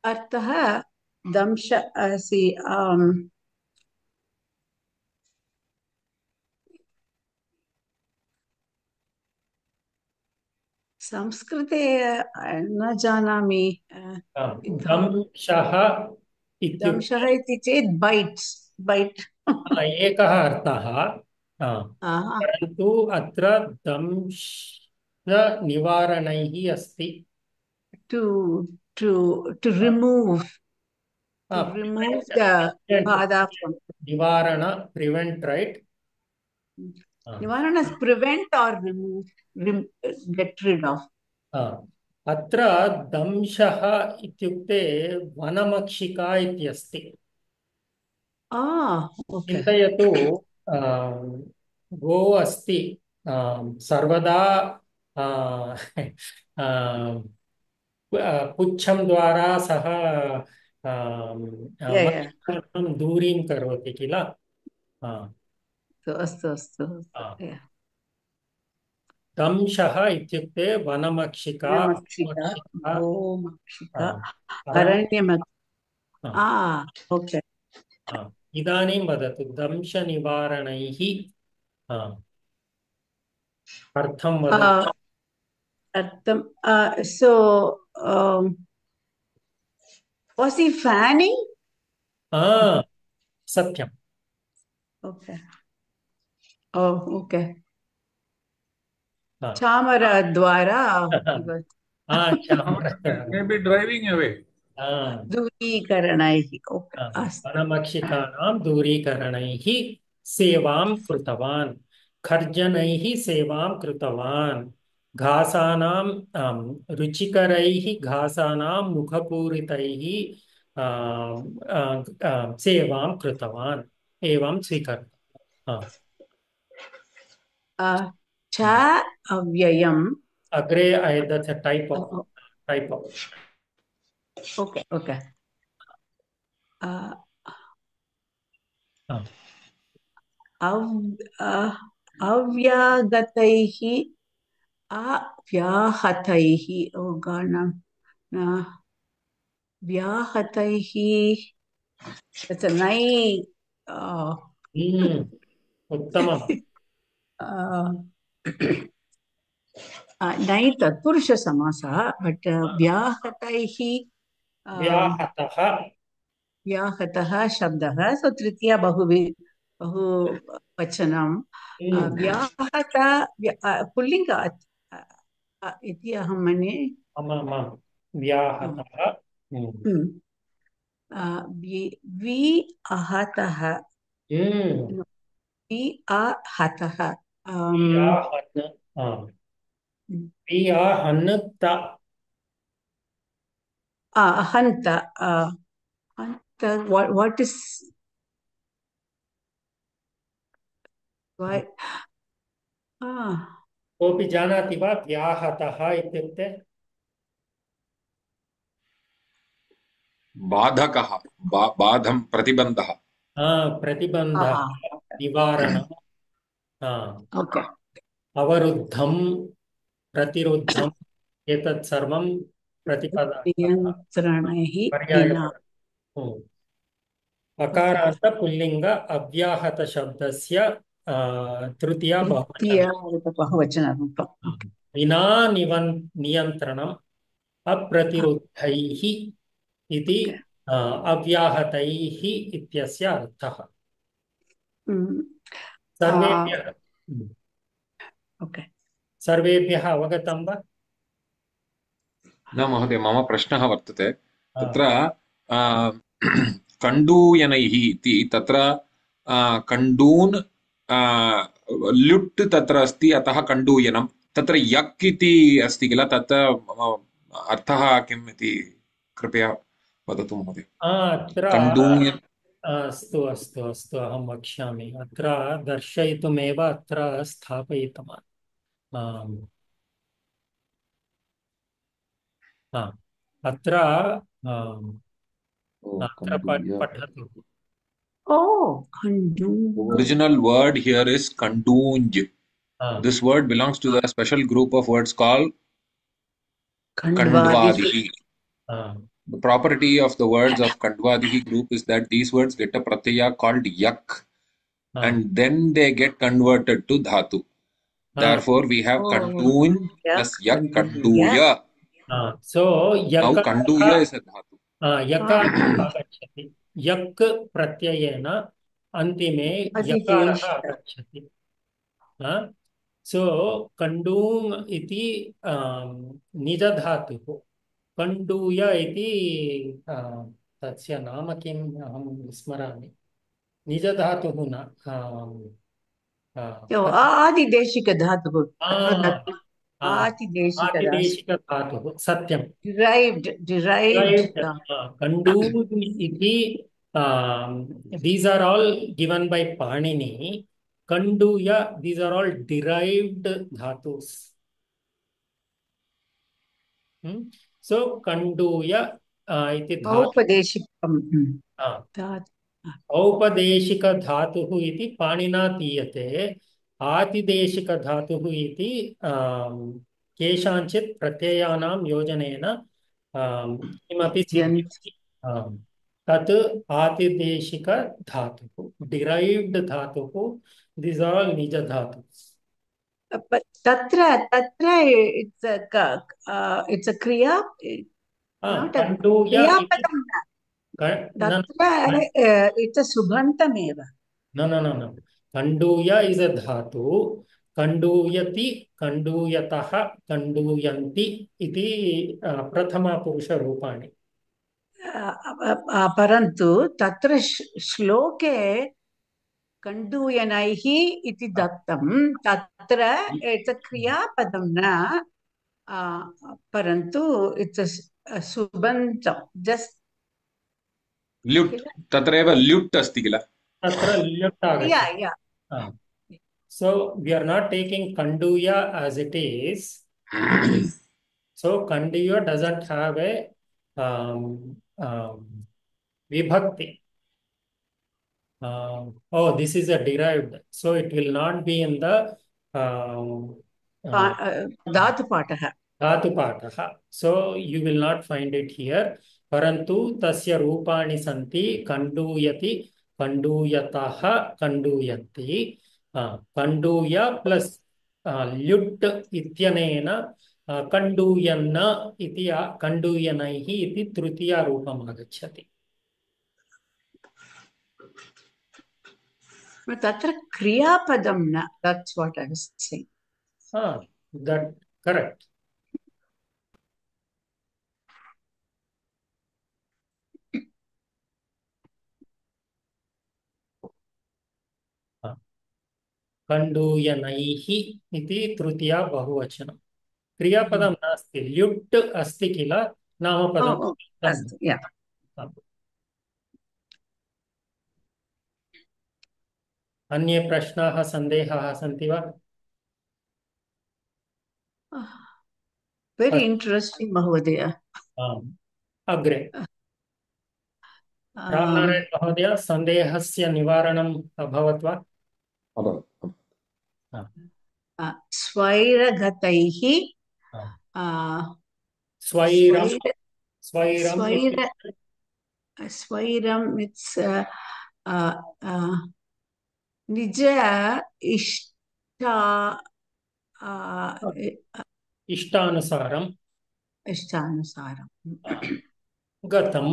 अर्थः दंश संस्कृते न जानामि दंशः दंशः इति चेत् बैट् एकः अर्थः परन्तु अत्र दंश निवारणैः अस्ति to remove the bada from nivarana prevent, right? Nivarana is prevent or remove, get rid of. अत्र दंशः इत्युक्ते वनमक्षिका इति अस्ति. चिन्तयतु गो अस्ति सर्वदा पुच्छं द्वारा सः दूरीं करोति किल. अस्तु दंशः इत्युक्ते वनमक्षिका ओके. इदानीं वदतु दंशनिवारणैः अर्थं वदतु. So was he fanning? सत्यं. Okay. Okay. चामरद्वारा maybe driving away. दूरीकरणैः वनमक्षिकाणां दूरीकरणैः सेवां कृतवान्. खर्जनैः सेवां कृतवान्. घासानां रुचिकरैः घासानां मुखपूरितैः सेवां कृतवान्. एवं स्वीकर्तव्यम्. च अव्ययम् अग्रे that's a typo. Okay. अव्यागतैः अव्याहतैः व्याहतैः that's a nice उत्तमम्. नै तत्पुरुषसमासः बट् व्याहतः शब्दः सो तृतीया बहुवचनं व्याहत पुल्लिङ्ग इति अहं मन्ये. व्याहतः विआहतः हन्त what is why कोऽपि जानाति वा व्याहतः इत्युक्ते? बाधकः बाधं प्रतिबन्धः. प्रतिबन्धः निवारणम्. अवरुद्धं प्रतिरुद्धम् एतत् सर्वं अकारान्त पुल्लिङ्ग अव्याहत शब्दस्य तृतीया बहुवचनरूपम्. विना नियन्त्रणम् अप्रतिरुद्धैः इति अव्याहतैः इत्यस्य अर्थः. सर्वेभ्यः अवगतं वा? न महोदय, मम प्रश्नः वर्तते. तत्र कण्डूयनैः इति तत्र कण्डून् ल्युट् तत्र अस्ति, अतः कण्डूयनं। तत्र यक् इति अस्ति किल, तत्र अर्थः किम् इति कृपया वदतु महोदय। अत्र कण्डूयन् अस्तु अस्तु अस्तु, अहं वक्ष्यामि। अत्र दर्शयितुमेव अत्र स्थापयितवान्। आम्। अत्र अत्र पठतु। Oh, Khandu. Original word here is Kandunj. This word belongs to the special group of words called Kandvadihi. The property of the words of Kandvadihi group is that these words get a pratyaya called yak, and then they get converted to dhatu. Therefore, we have Kandun plus yak, Kanduya. So, Now, Kanduya is a dhatu. यकारः आगच्छति, यक् प्रत्ययेन अन्तिमे यकारः आगच्छति। सो कण्डूम् इति निजधातुः, कण्डूय इति तस्य नाम किम् अहं विस्मरामि। निजधातुः न आदिदेशिकधातुः। आदिदेशिकधातुः, सत्यं। Derived. Kandun iti, these are all given by Panini. Kanduya, these are all derived dhatus. So Kanduya iti dhatu. औपदेशिक धातुः इति पाणिना दीयते। आतिदेशिक धातुः इति केषाञ्चित् प्रत्ययानां योजनेन किमपि सिद्ध्यति। तत् आतिदेशिक धातुः, डिरैव्ड धातुः, दिस् आल् निज धातुः। तत्र it's a kriya, not a kriyapadam. It's a subhantam eva. No. Kanduya is a dhatu. Kanduyati, kanduyataha, kanduyanti iti prathama purusha rupani. Parantu tatra shloke kanduyanaihi iti dattam. Tatra it's a kriyapadam na. Parantu it's a subhantam. Just ल्युट्, तत्र एव ल्युट् अस्ति किल, तत्र ल्युट् आगच्छति। So we are not taking Kanduya as it is. So Kanduya doesn't have a vibhakti. Oh, this is a derived, so it will not be in the dhatu patah. So you will not find it here. Parantu tasya rupani santi kanduyati, kanduyataha, kanduyanti. Kanduya plus ल्युट् इत्यनेन कण्डूयन्न इति कण्डूयनैः इति तृतीया रूपम् आगच्छति। तत्र क्रियापदं न, that's what I was saying. That correct. कण्डूयनैः इति तृतीया बहुवचनं। क्रियापदं नास्ति, ल्युट् अस्ति किल, नामपदम्। अन्ये प्रश्नाः सन्देहाः सन्ति वा? Very interesting, Mahodaya. अग्रे रामनारायण महोदय, सन्देहस्य निवारणम् अभवत् वा? स्वैरगतैः स्वैरम् it's निज इष्टानुसारं गतं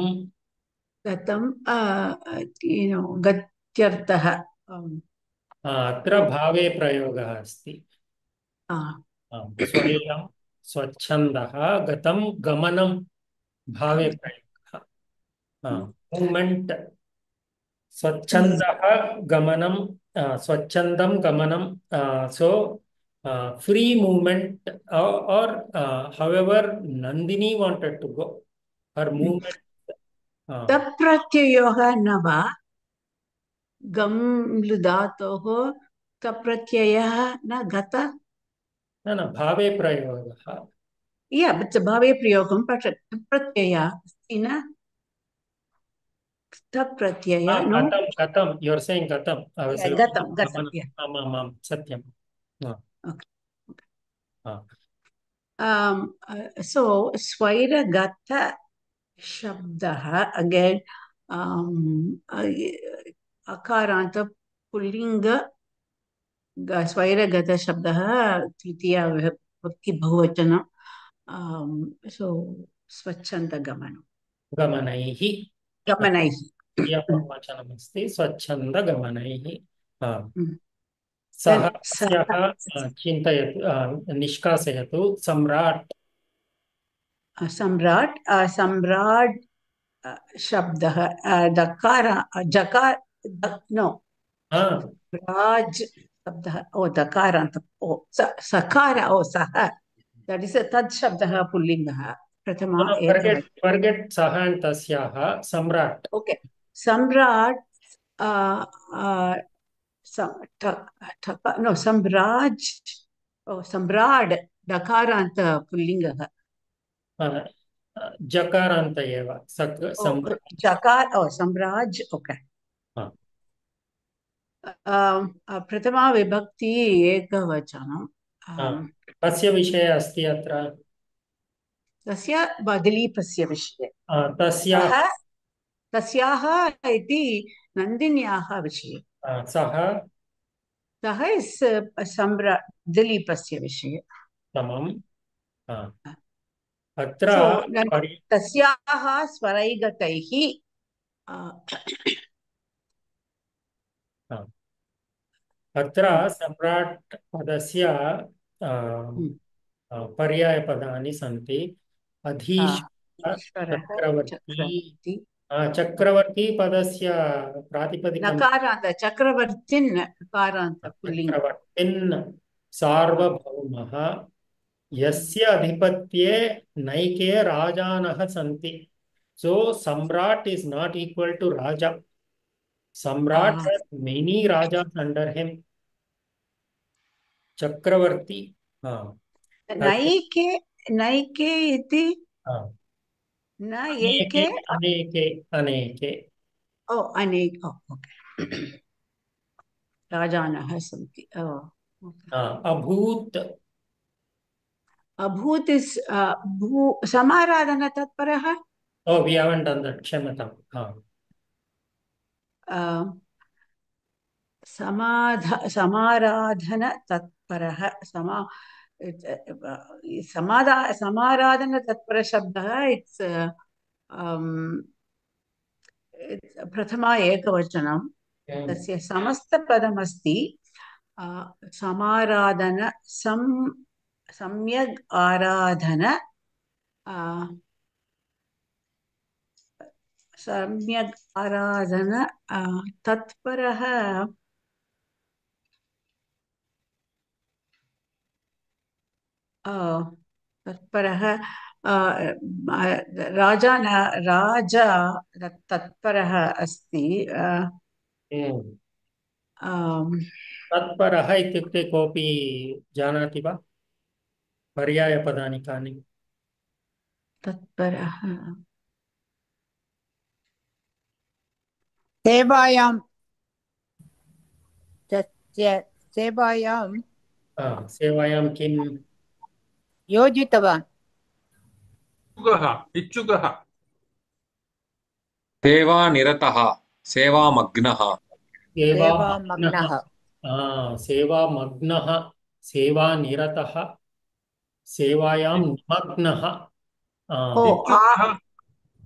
गत्यर्थः अत्र भावे प्रयोगः अस्ति। स्वैरं स्वच्छन्दः गतं गमनं भावे प्रयोगः। Movement. Swachandah gamanam, swachandam gamanam. So, free movement, or however Nandini wanted to go. Her movement. Tapratyayoha nava gam ludatoho tapratyayah na gata. No, bhave prayogaha. Yeah, but the bhave prayogam, but tapratyaya, Sina. Tapratyaya, no? Gatam. You're saying gatam. Yeah, gatam, yeah. Satyam. No. Okay. So, Swaira Gata Shabdaha, again, Akaranta Pullinga Swaira Gata Shabdaha, Titiya Vibhakti Bahuvachana. So, Swachanda Gamano. Gamanaihi. Vachanamasti Swachanda Gamanaihi. Saha Chintayatu Nishkasayatu Samrat. Samrat Shabdaha Dakara Jakar no. Raj Shabdaha Dakaranta Sakara Saha. That is a Tad Shabdaha Pullingaha. Pratama. Forget Saha and Tasyaha. Samrat. Okay. Samrat Samraj. Samrad Dakaranta Pullingaha. Jakaranta eva. Samraj. Okay. Pratama Vibhakti Ekavachanam. Tasya Vishaya Asti Atra. Tasya Badilipasya Vishaya. Tasyaha iti Nandinyaha Vishaya. Saha is Dilipasya Vishaya. Tamam. Atra Tasyaha Swaraigataihi. Atra Samrat Padasya Paryaya Padani Santi Adhish Chakravarti. Chakravarti Padasya Pratipadikam. Nakaranta Chakravartin Nakaranta Pullinga. Chakravartin Sarvabhaumaha Yasya Adhipatye Naike Rajanaha Santi. So Samrat is not equal to Raja. Samrat has many rajas under him. Chakravarti. Naike iti. Aneke. Oh, Aneke. Oh, okay. Rajanaha Santi. Oh. Abhut. Abhut is Samaradhana Tatparaha. Oh, we haven't done that. Kshamatam. Samaradhana Tatparaha. Samaradhana Tatpara Shabdaha. It's Prathama Ekavachanam. Tasya Samasta Padamasti. Samaradhana Samyag Aradhana. Samyag Aradhana Tatparaha. Tatparaha Raja Tatparaha Asti. Tatparaha ityukte kopi janati va? Paryaya padani kani. Tatparaha. Sevayam. Sevayam kim? Yojitavan. Ichugaha. Seva nirataha. Seva magnaha. Seva magnaha. Seva nirataha. Sevayam magnaha.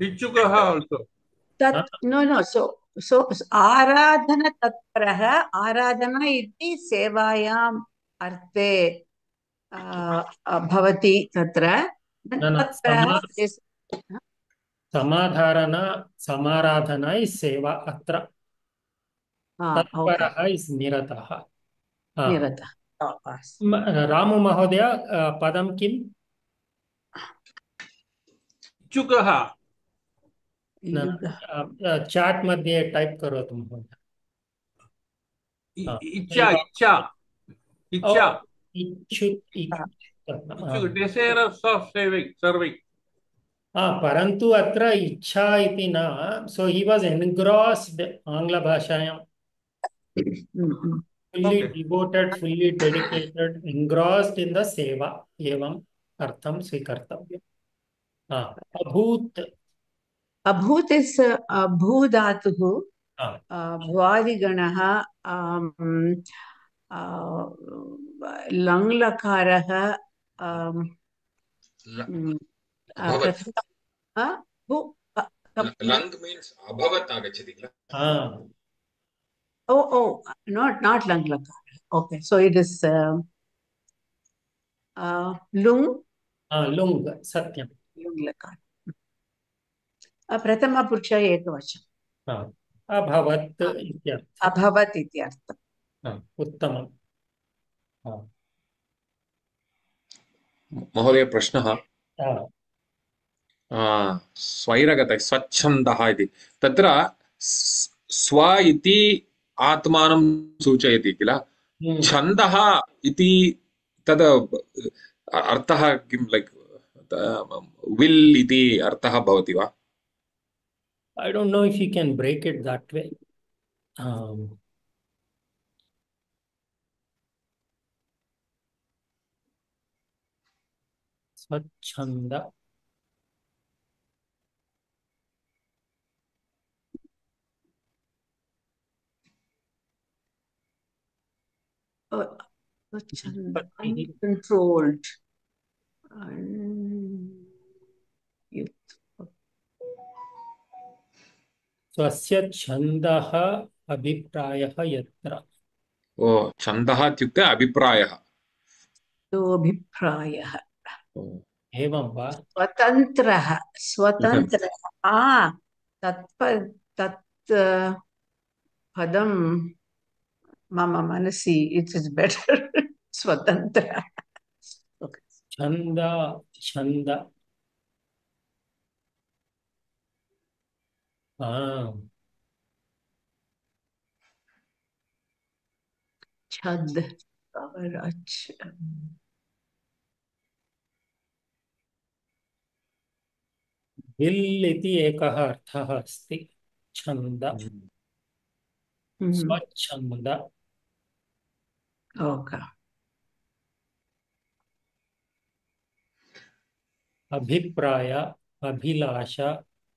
Ichugaha also. No. So Aradhana Tatparaha. Aradhana iti Sevayam Arte Bhavati Tatra. समाराधना is सेवा अत्र Okay. तत्परः is निरतः Nirata. Ramu महोदय पदं किम् इच्छुकः चाट् मध्ये टाइप करोतु महोदय इच्छा इच्छा इच्छा desirous of serving परन्तु अत्र इच्छा इति न सो ही वाज एन्ग्रास्ड आङ्ग्लभाषायां fully devoted fully dedicated engrossed in the seva एवं अर्थं स्वीकर्तव्यम् अभूत् अभूत् इस् भूधातुः भ्वादिगणः लङ्लकारः लङ् means अभवत् आगच्छति किल not लङ्लकार okay so it is लुङ् लुङ् सत्यं लुङ्लकार प्रथमपुरुष एकवचनम् अभवत् इत्यर्थम् उत्तमम् महोदय प्रश्नः स्वैरगतः स्वच्छन्दः इति तत्र स्व इति आत्मानं सूचयति किल छन्दः इति तद् अर्थः किं लैक् विल् इति अर्थः भवति वा I don't know if you can break it that way. Swachhanda. Uncontrolled. स्वस्य छन्दः अभिप्रायः यत्र छन्दः इत्युक्ते अभिप्रायः अभिप्रायः एवं वा स्वतन्त्रः तत् पदं मम मनसि इट् इस् बेटर् स्वतन्त्रः छन्द छद् विल् इति एकः अर्थः अस्ति छन्द स्वच्छन्द अभिप्राय अभिलाष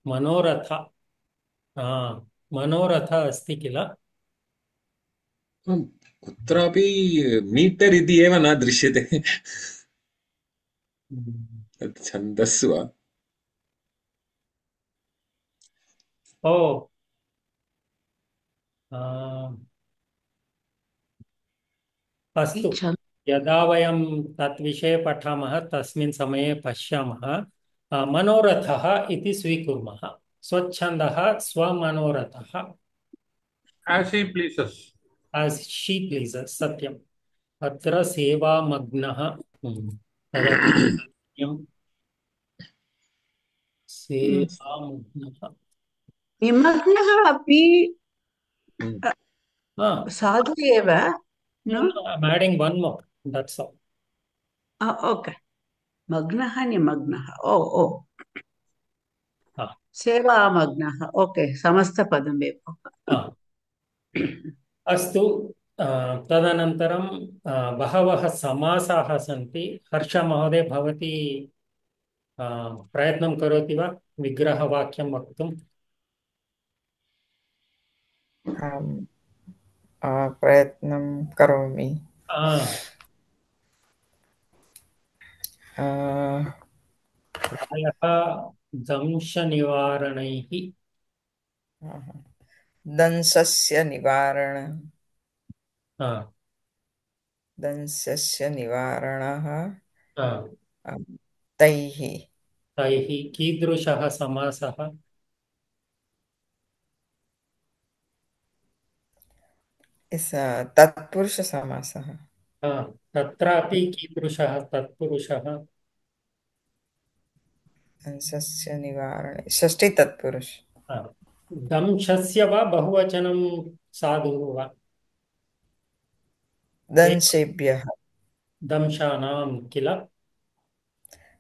मनोरथ मनोरथ अस्ति किल कुत्रापि मीटर् इति एव न दृश्यते छन्दस् वा अस्तु यदा वयं तत् विषये पठामः तस्मिन् समये पश्यामः मनोरथः इति स्वीकुर्मः स्वच्छन्दः स्वमनोरथः as he pleases सत्यम् अत्र सेवामग्नः निमग्नः अपि साधु एव I'm adding one more. That's all. Okay. Magnah nimagnaः सेवामग्नः ओके समस्तपदमेव अस्तु तदनन्तरं बहवः समासाः सन्ति हर्षमहोदय भवती प्रयत्नं करोति वा विग्रहवाक्यं वक्तुं प्रयत्नं करोमि प्रायः दंशनिवारणैः दंशस्य निवारणः तैः तैः कीदृशः समासः? तत्पुरुषसमासः। तत्रापि कीदृशः तत्पुरुषः? दंशस्य निवारणे षष्ठी तत्पुरुष। दंशस्य वा बहुवचनं साधुः वा? दंशेभ्यः। दंशानां किल?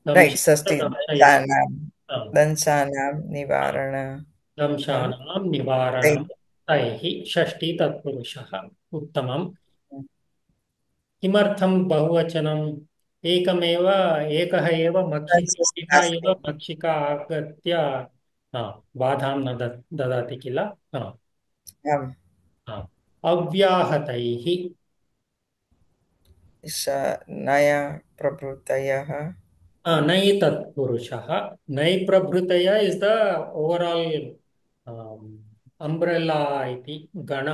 रैट्, षष्ठी दंशानां दंशानां निवारण। दंशानां निवारणं तैः षष्ठी तत्पुरुषः। उत्तमम्। किमर्थं बहुवचनम्? एकः एव मक्षिका एव मक्षिका आगत्य बाधां न ददाति किल? अव्याहतैः नय प्रभृतयः। नै तत्पुरुषः। नै प्रभृतय इस् द ओवराल् अम्ब्रेला इति गण।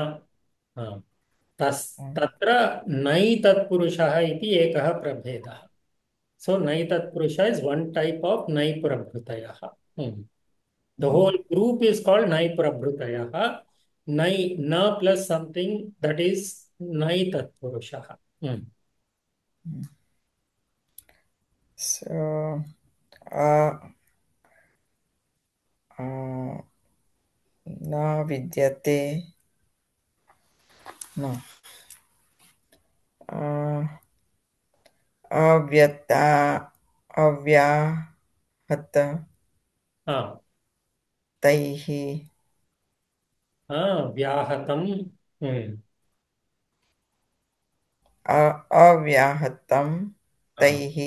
तत्र नै तत्पुरुषः इति एकः प्रभेदः। So Nai Tatpurusha is one type of Nai Prabhutayaha. The whole group is called Nai Prabhutayaha. Nai na plus something, that is Nai Tatpurusha. So na vidyate. No. अव्याहत तैः व्याहतं अव्याहतं तैः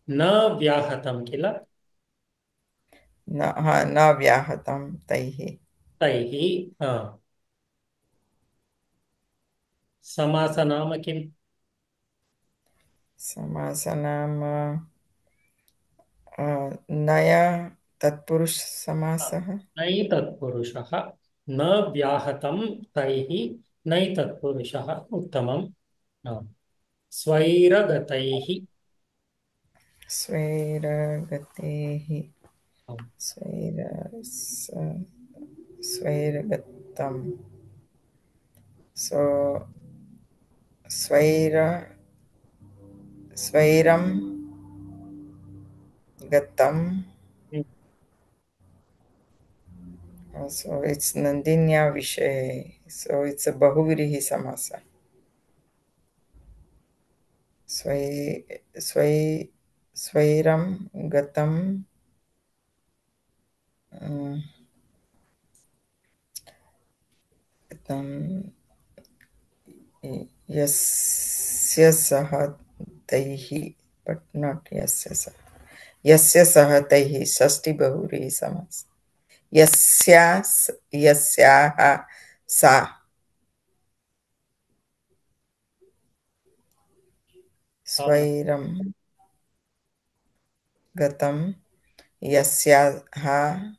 न व्याहतं किल? न व्याहतं तैः। समासनाम किम्? समासनाम नय तत्पुरुष समासः। नै तत्पुरुषः न व्याहतं तैः नै तत्पुरुषः। उत्तमम्। स्वैरगतैः स्वैरगतैः स्वैरगतं। So स्वैरं गतं. So it's Nandinya Vishay. So it's a Bahuvirihi Samasa. Swairam Gatam. Yasya saha taihi, but not yasya saha. Yasya saha taihi, Shashti Bahuvirihi Samasa. Yasyaha sa. Swairam gatam yasyaha.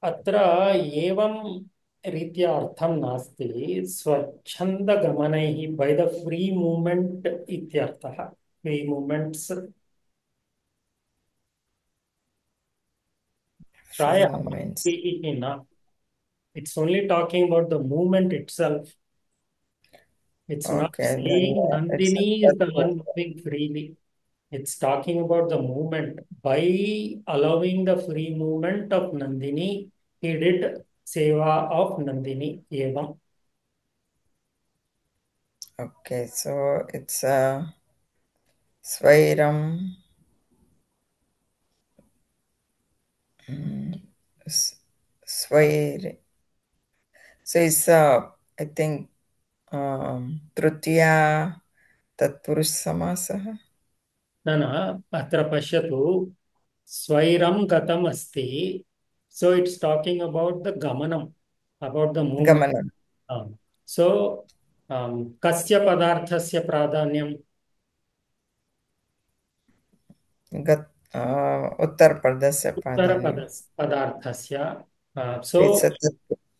अत्र एवं रीत्या अर्थं नास्ति। स्वच्छन्दगमनैः by the free movement इत्यर्थः। free movements प्रायः न. It's only talking about the movement itself. It's not saying Nandini is the one moving freely. It's talking about the movement. By allowing the free movement of Nandini, he did seva of Nandini. Evam. Okay, so it's Swairam. Swair. So it's I think Trutiya Tatpurush Samasah. न अत्र पश्यतु स्वैरं गतम् अस्ति. So it's talking about the gamanam, about the movement. So kasya padarthasya pradanyam? Uttarpadasya padarthasya. So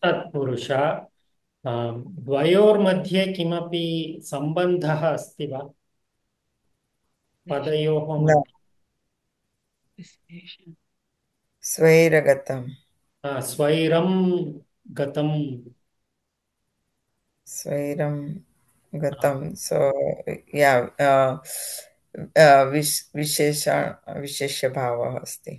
tatpurusha द्वयोर्मध्ये किमपि सम्बन्धः अस्ति वा पदयोः न मध्ये? स्वैरगतम् स्वैरं गतं स्वैरं गतं so yeah विशेष्यभावः अस्ति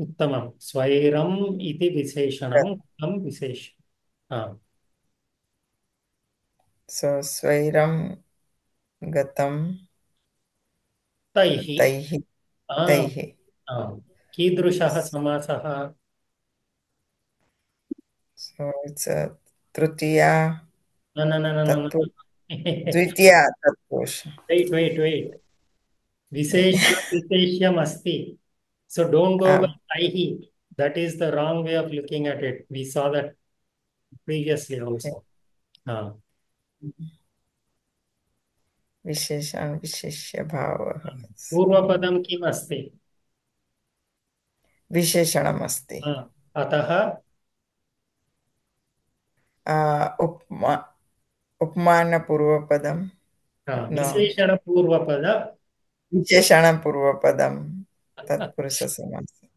उत्तमं स्वैरम् इति विशेषणं गतं so स्वैरं गतं तैः तैः कीदृशः समासः so it's a तृतीया न द्वितीया तत्पुरुष wait विशेष्यम् अस्ति so don't go by taihi. That is the wrong way of looking at it. We saw that previously also. विशेष्यभावः पूर्वपदं किम् अस्ति विशेषणम् अस्ति अतः उपमानपूर्वपदं विशेषणपूर्वपदं तत्पुरुषसमासः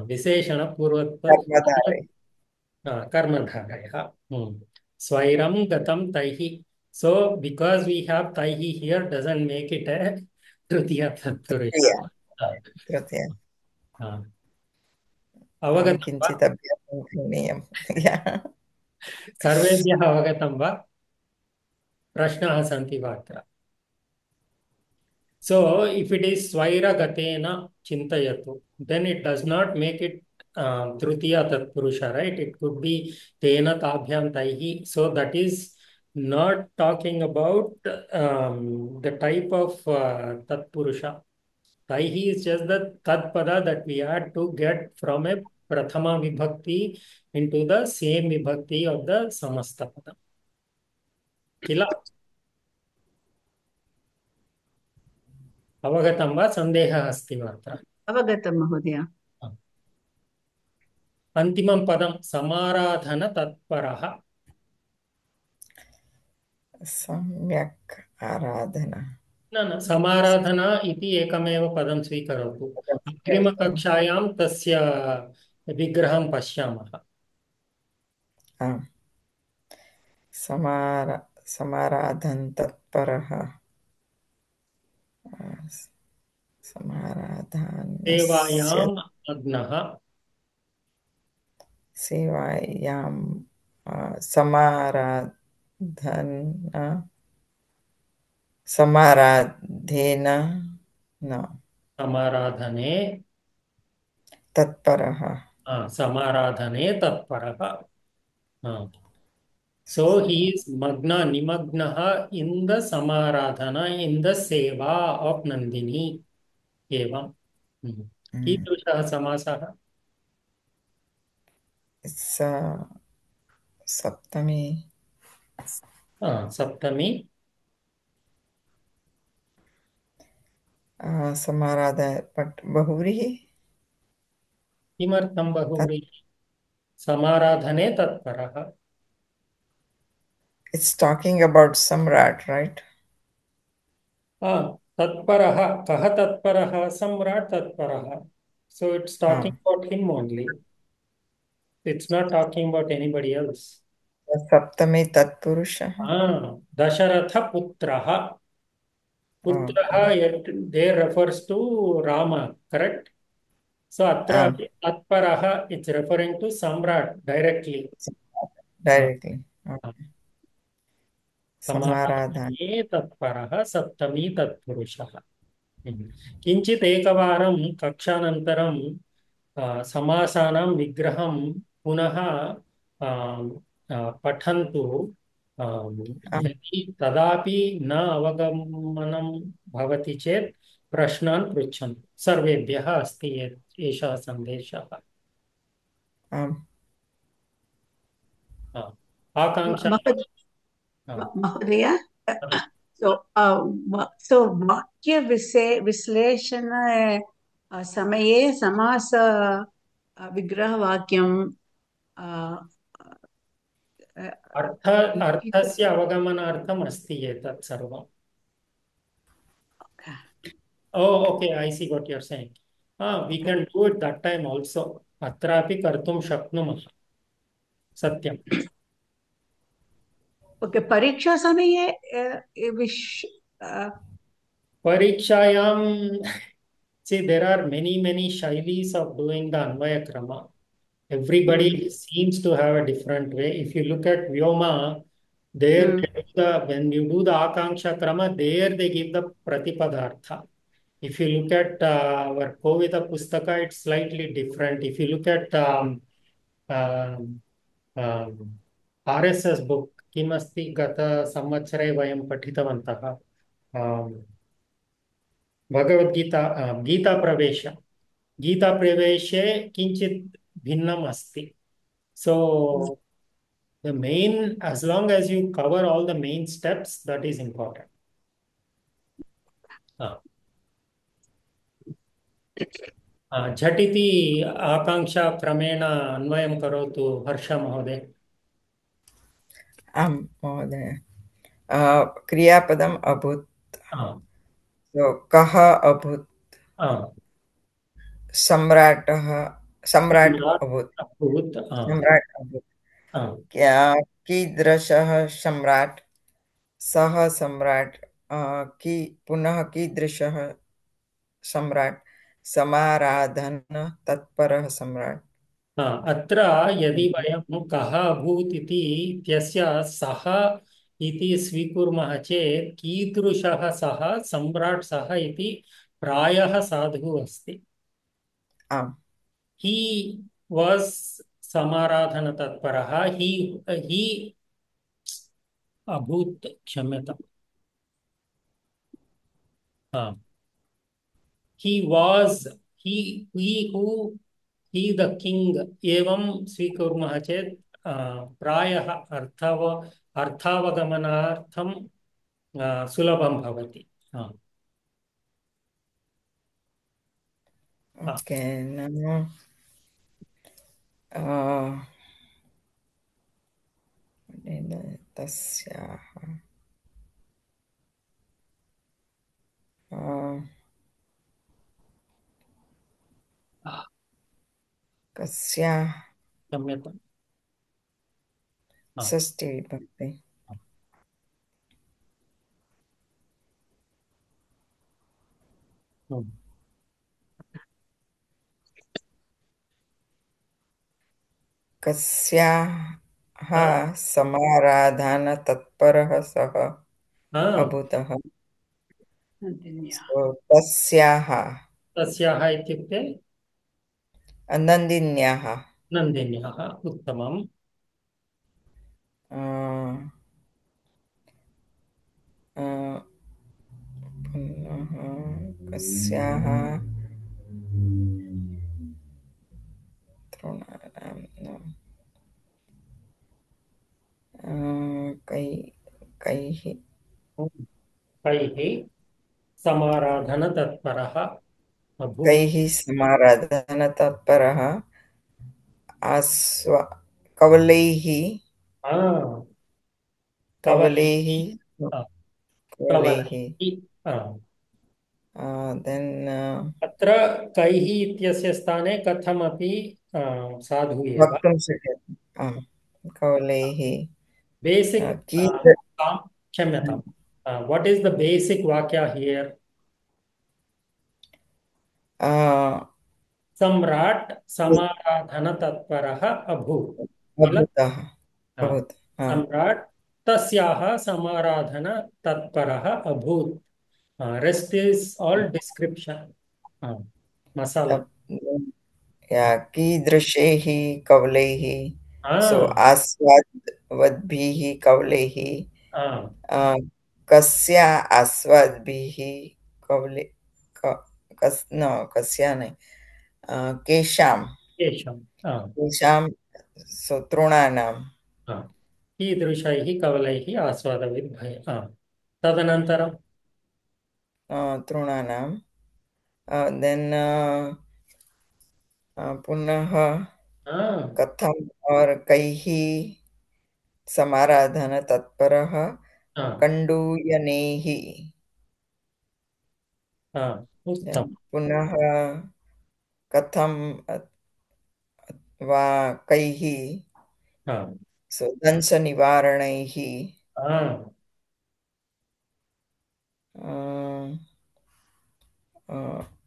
विशेषणपूर्वपदं कर्मधारयः स्वैरं गतं तैः so because we have taihi here doesn't make it a tritiya tatpurusha अवगतं किञ्चित् अभ्यासं करणीयं सर्वेभ्यः अवगतं वा प्रश्नाः सन्ति वा अत्र so if it is swaira gatena chintayatu then it does not make it tritiya tatpurusha, right? It could be tena tabhyam taihi, so that is not talking about the type of tatpurusha. Taihi is just the tadpada that we had to get from a prathama vibhakti into the same vibhakti of the samasta pada. Kila? अवगतं वा सन्देहः अस्ति वा अत्र अवगतं महोदय अन्तिमं पदं समाराधनतत्परः सम्यक् आराधना न समाराधना इति एकमेव पदं स्वीकरोतु अग्रिमकक्षायां तस्य विग्रहं पश्यामः समाराधन तत्परः सेवायां मग्नः सेवायां समाराधेन न समाराधने तत्परः समाराधने तत्परः so he is magna nimagnaha in the samaradhana, in the seva of Nandini evam कीदृशः समासः सप्तमी समाराधन बट बहुव्रीहि किमर्थं बहुव्रीहि समाराधने तत्परः it's talking about Samrat, right? तत्परः कः तत्परः सम्राट् तत्परः so it's talking about him only. It's not talking about anybody else. सप्तमी तत्पुरुषः दशरथ पुत्रः there refers to Rama, correct? So atra tatparaha, it's referring to Samrat directly. Samaradhane tatparaha saptami tatpurushaha. किंचित् एकवारं कक्षानन्तरं समासानां विग्रहं पुनः पठन्तु यदि तदापि न अवगमनं भवति चेत् प्रश्नान् पृच्छन्तु सर्वेभ्यः अस्ति एषः सन्देशः आकांक्षा महोदय so वाक्य विश्लेषण समये समास विग्रहवाक्यं अर्थस्य अवगमनार्थम् अस्ति एतत् सर्वम्. Oh, okay, I see what you're saying. We can do it that time also. Atrapi kartum shaknumah. Satyam. Okay, परीक्षा समये Parikshayam, see, there are many shailis of doing the Anvaya Krama. Everybody seems to have a different way. If you look at Vyoma, there when you do the Akanksha Krama, there they give the Pratipadartha. If you look at our Kovida Pustaka, it's slightly different. If you look at RSS book, किमस्ति गत संवत्सरे वयं पठितवन्तः भगवद्गीता गीताप्रवेशे किञ्चित् भिन्नम् अस्ति. So the main, as long as you cover all the main steps, that is important. झटिति आकांक्षा क्रमेण अन्वयं करोतु हर्ष महोदय. आम् महोदय. क्रियापदम् अभूत्. कः अभूत्? सम्राट् अभूत्. सम्राट् अभूत्. कीदृशः सम्राट्? सः सम्राट्. पुनः कीदृशः सम्राट्? समाराधन तत्परः सम्राट्. अत्र यदि वयं कः अभूत् इति इत्यस्य सः इति स्वीकुर्मः चेत् कीदृशः सः सम्राट् सः इति प्रायः साधुः अस्ति. He was समाराधन तत्परः. He अभूत्, क्षम्यताम्. He was, he who, he the king. एवं स्वीकुर्मः चेत् प्रायः अर्थावगमनार्थं सुलभं भवति. Okay, now तस्याः कस्याः क्षम्यताम्. षष्ठी विभक्ति. कस्याः समाराधन तत्परः सः अभूतः. तस्याः इत्युक्ते नन्दिन्याः. उत्तमम्. पुनः कस्याः कैः समाराधन तत्परः अभूत्. कैः समाराधन तत्परः कवलैः अत्र कैः इत्यस्य स्थाने कथमपि साधु एव वक्तुं शक्यते. कवलैः. बेसिक. क्षम्यताम्. What is the basic vakya here? सम्राट् समाराधन तत्परः अभूत्. सम्राट् तस्याः समाराधन तत्परः अभूत्. Rest is all description. Masala. कीदृशैः कवलैः. So आस्वाद्भिः कवलैः. कस्या आस्वाद्भिः कवले कस्या नहीं. केषां तृणानां. कीदृशैः कवलैः आस्वादविद्भय. तदनन्तरं तृणानां. देन् पुनः कथम और कैः समाराधन तत्परः हाँ कण्डूयनैः हाँ उत्तम। पुनः कथम वा कैः हाँ दंश निवारणैः हाँ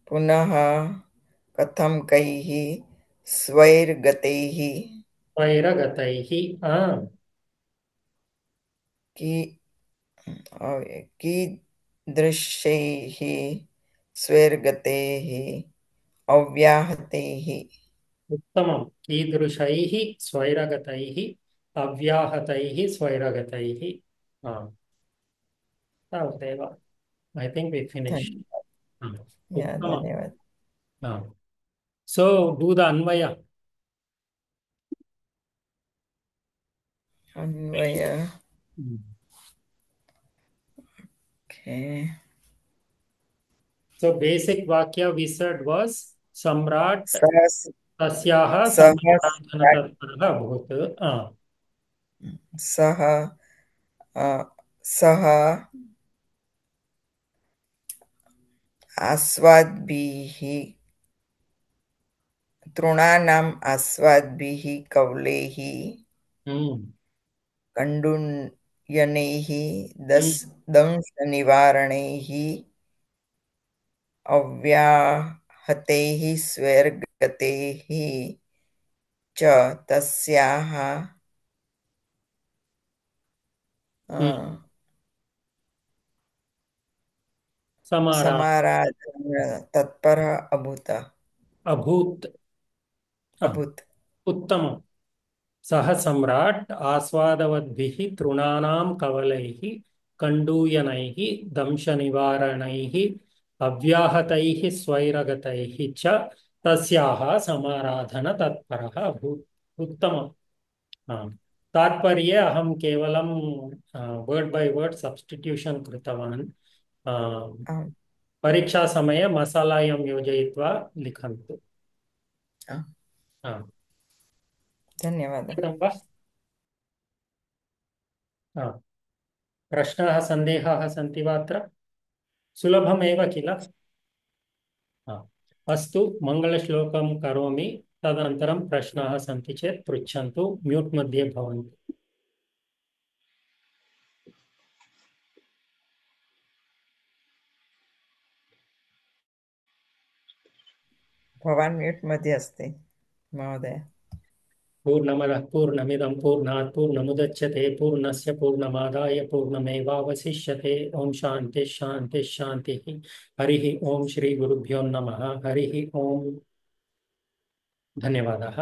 पुनः कथम कैः स्वैर्गतैः स्वैरगतैः हाँ की कीदृशैः स्वैर्गतैः अव्याहतैः उत्तमं। कीदृशैः स्वैरगतैः अव्याहतैः स्वैरगतैः। हाँ तावदेव। I think we finished. उत्तमं। धन्यवाद। हाँ so do the Anvay. Anvay okay. So basic vakya we said was Samrat सः तस्याः सः समाराधनतत्परः अभूत्। सः सः आस्वाद्भिः तृणानाम् आस्वाद्भिः कवलैः कण्डूयनैः दंशनिवारणैः अव्याहतैः स्वैर्गतैः च तस्याः समाराधन तत्परः अभूत्। अभूत् उत्तमम्। सः सम्राट् आस्वादवद्भिः तृणानां कवलैः कण्डूयनैः दंशनिवारणैः अव्याहतैः स्वैरगतैः च तस्याः समाराधनतत्परः अभूत्। उत्तमम्। तात्पर्ये अहं केवलं वर्ड् बै वर्ड् सब्स्टिट्यूशन् कृतवान्। परीक्षासमये मसालायां योजयित्वा लिखन्तु। धन्यवादः। प्रश्नाः सन्देहाः सन्ति वा अत्र? सुलभमेव किल? अस्तु मङ्गलश्लोकं करोमि, तदनन्तरं प्रश्नाः सन्ति चेत् पृच्छन्तु। म्यूट् मध्ये भवन्तु। भवान् म्यूट् मध्ये अस्ति महोदय। पूर्णमदः पूर्णमिदं पूर्णात् पूर्णमुदच्यते पूर्णस्य पूर्णमादाय पूर्णमेवावशिष्यते। ओम शान्ति शान्ति शान्तिः। हरिः ओम श्री गुरुभ्यो नमः। हरिः ओम। धन्यवादाः।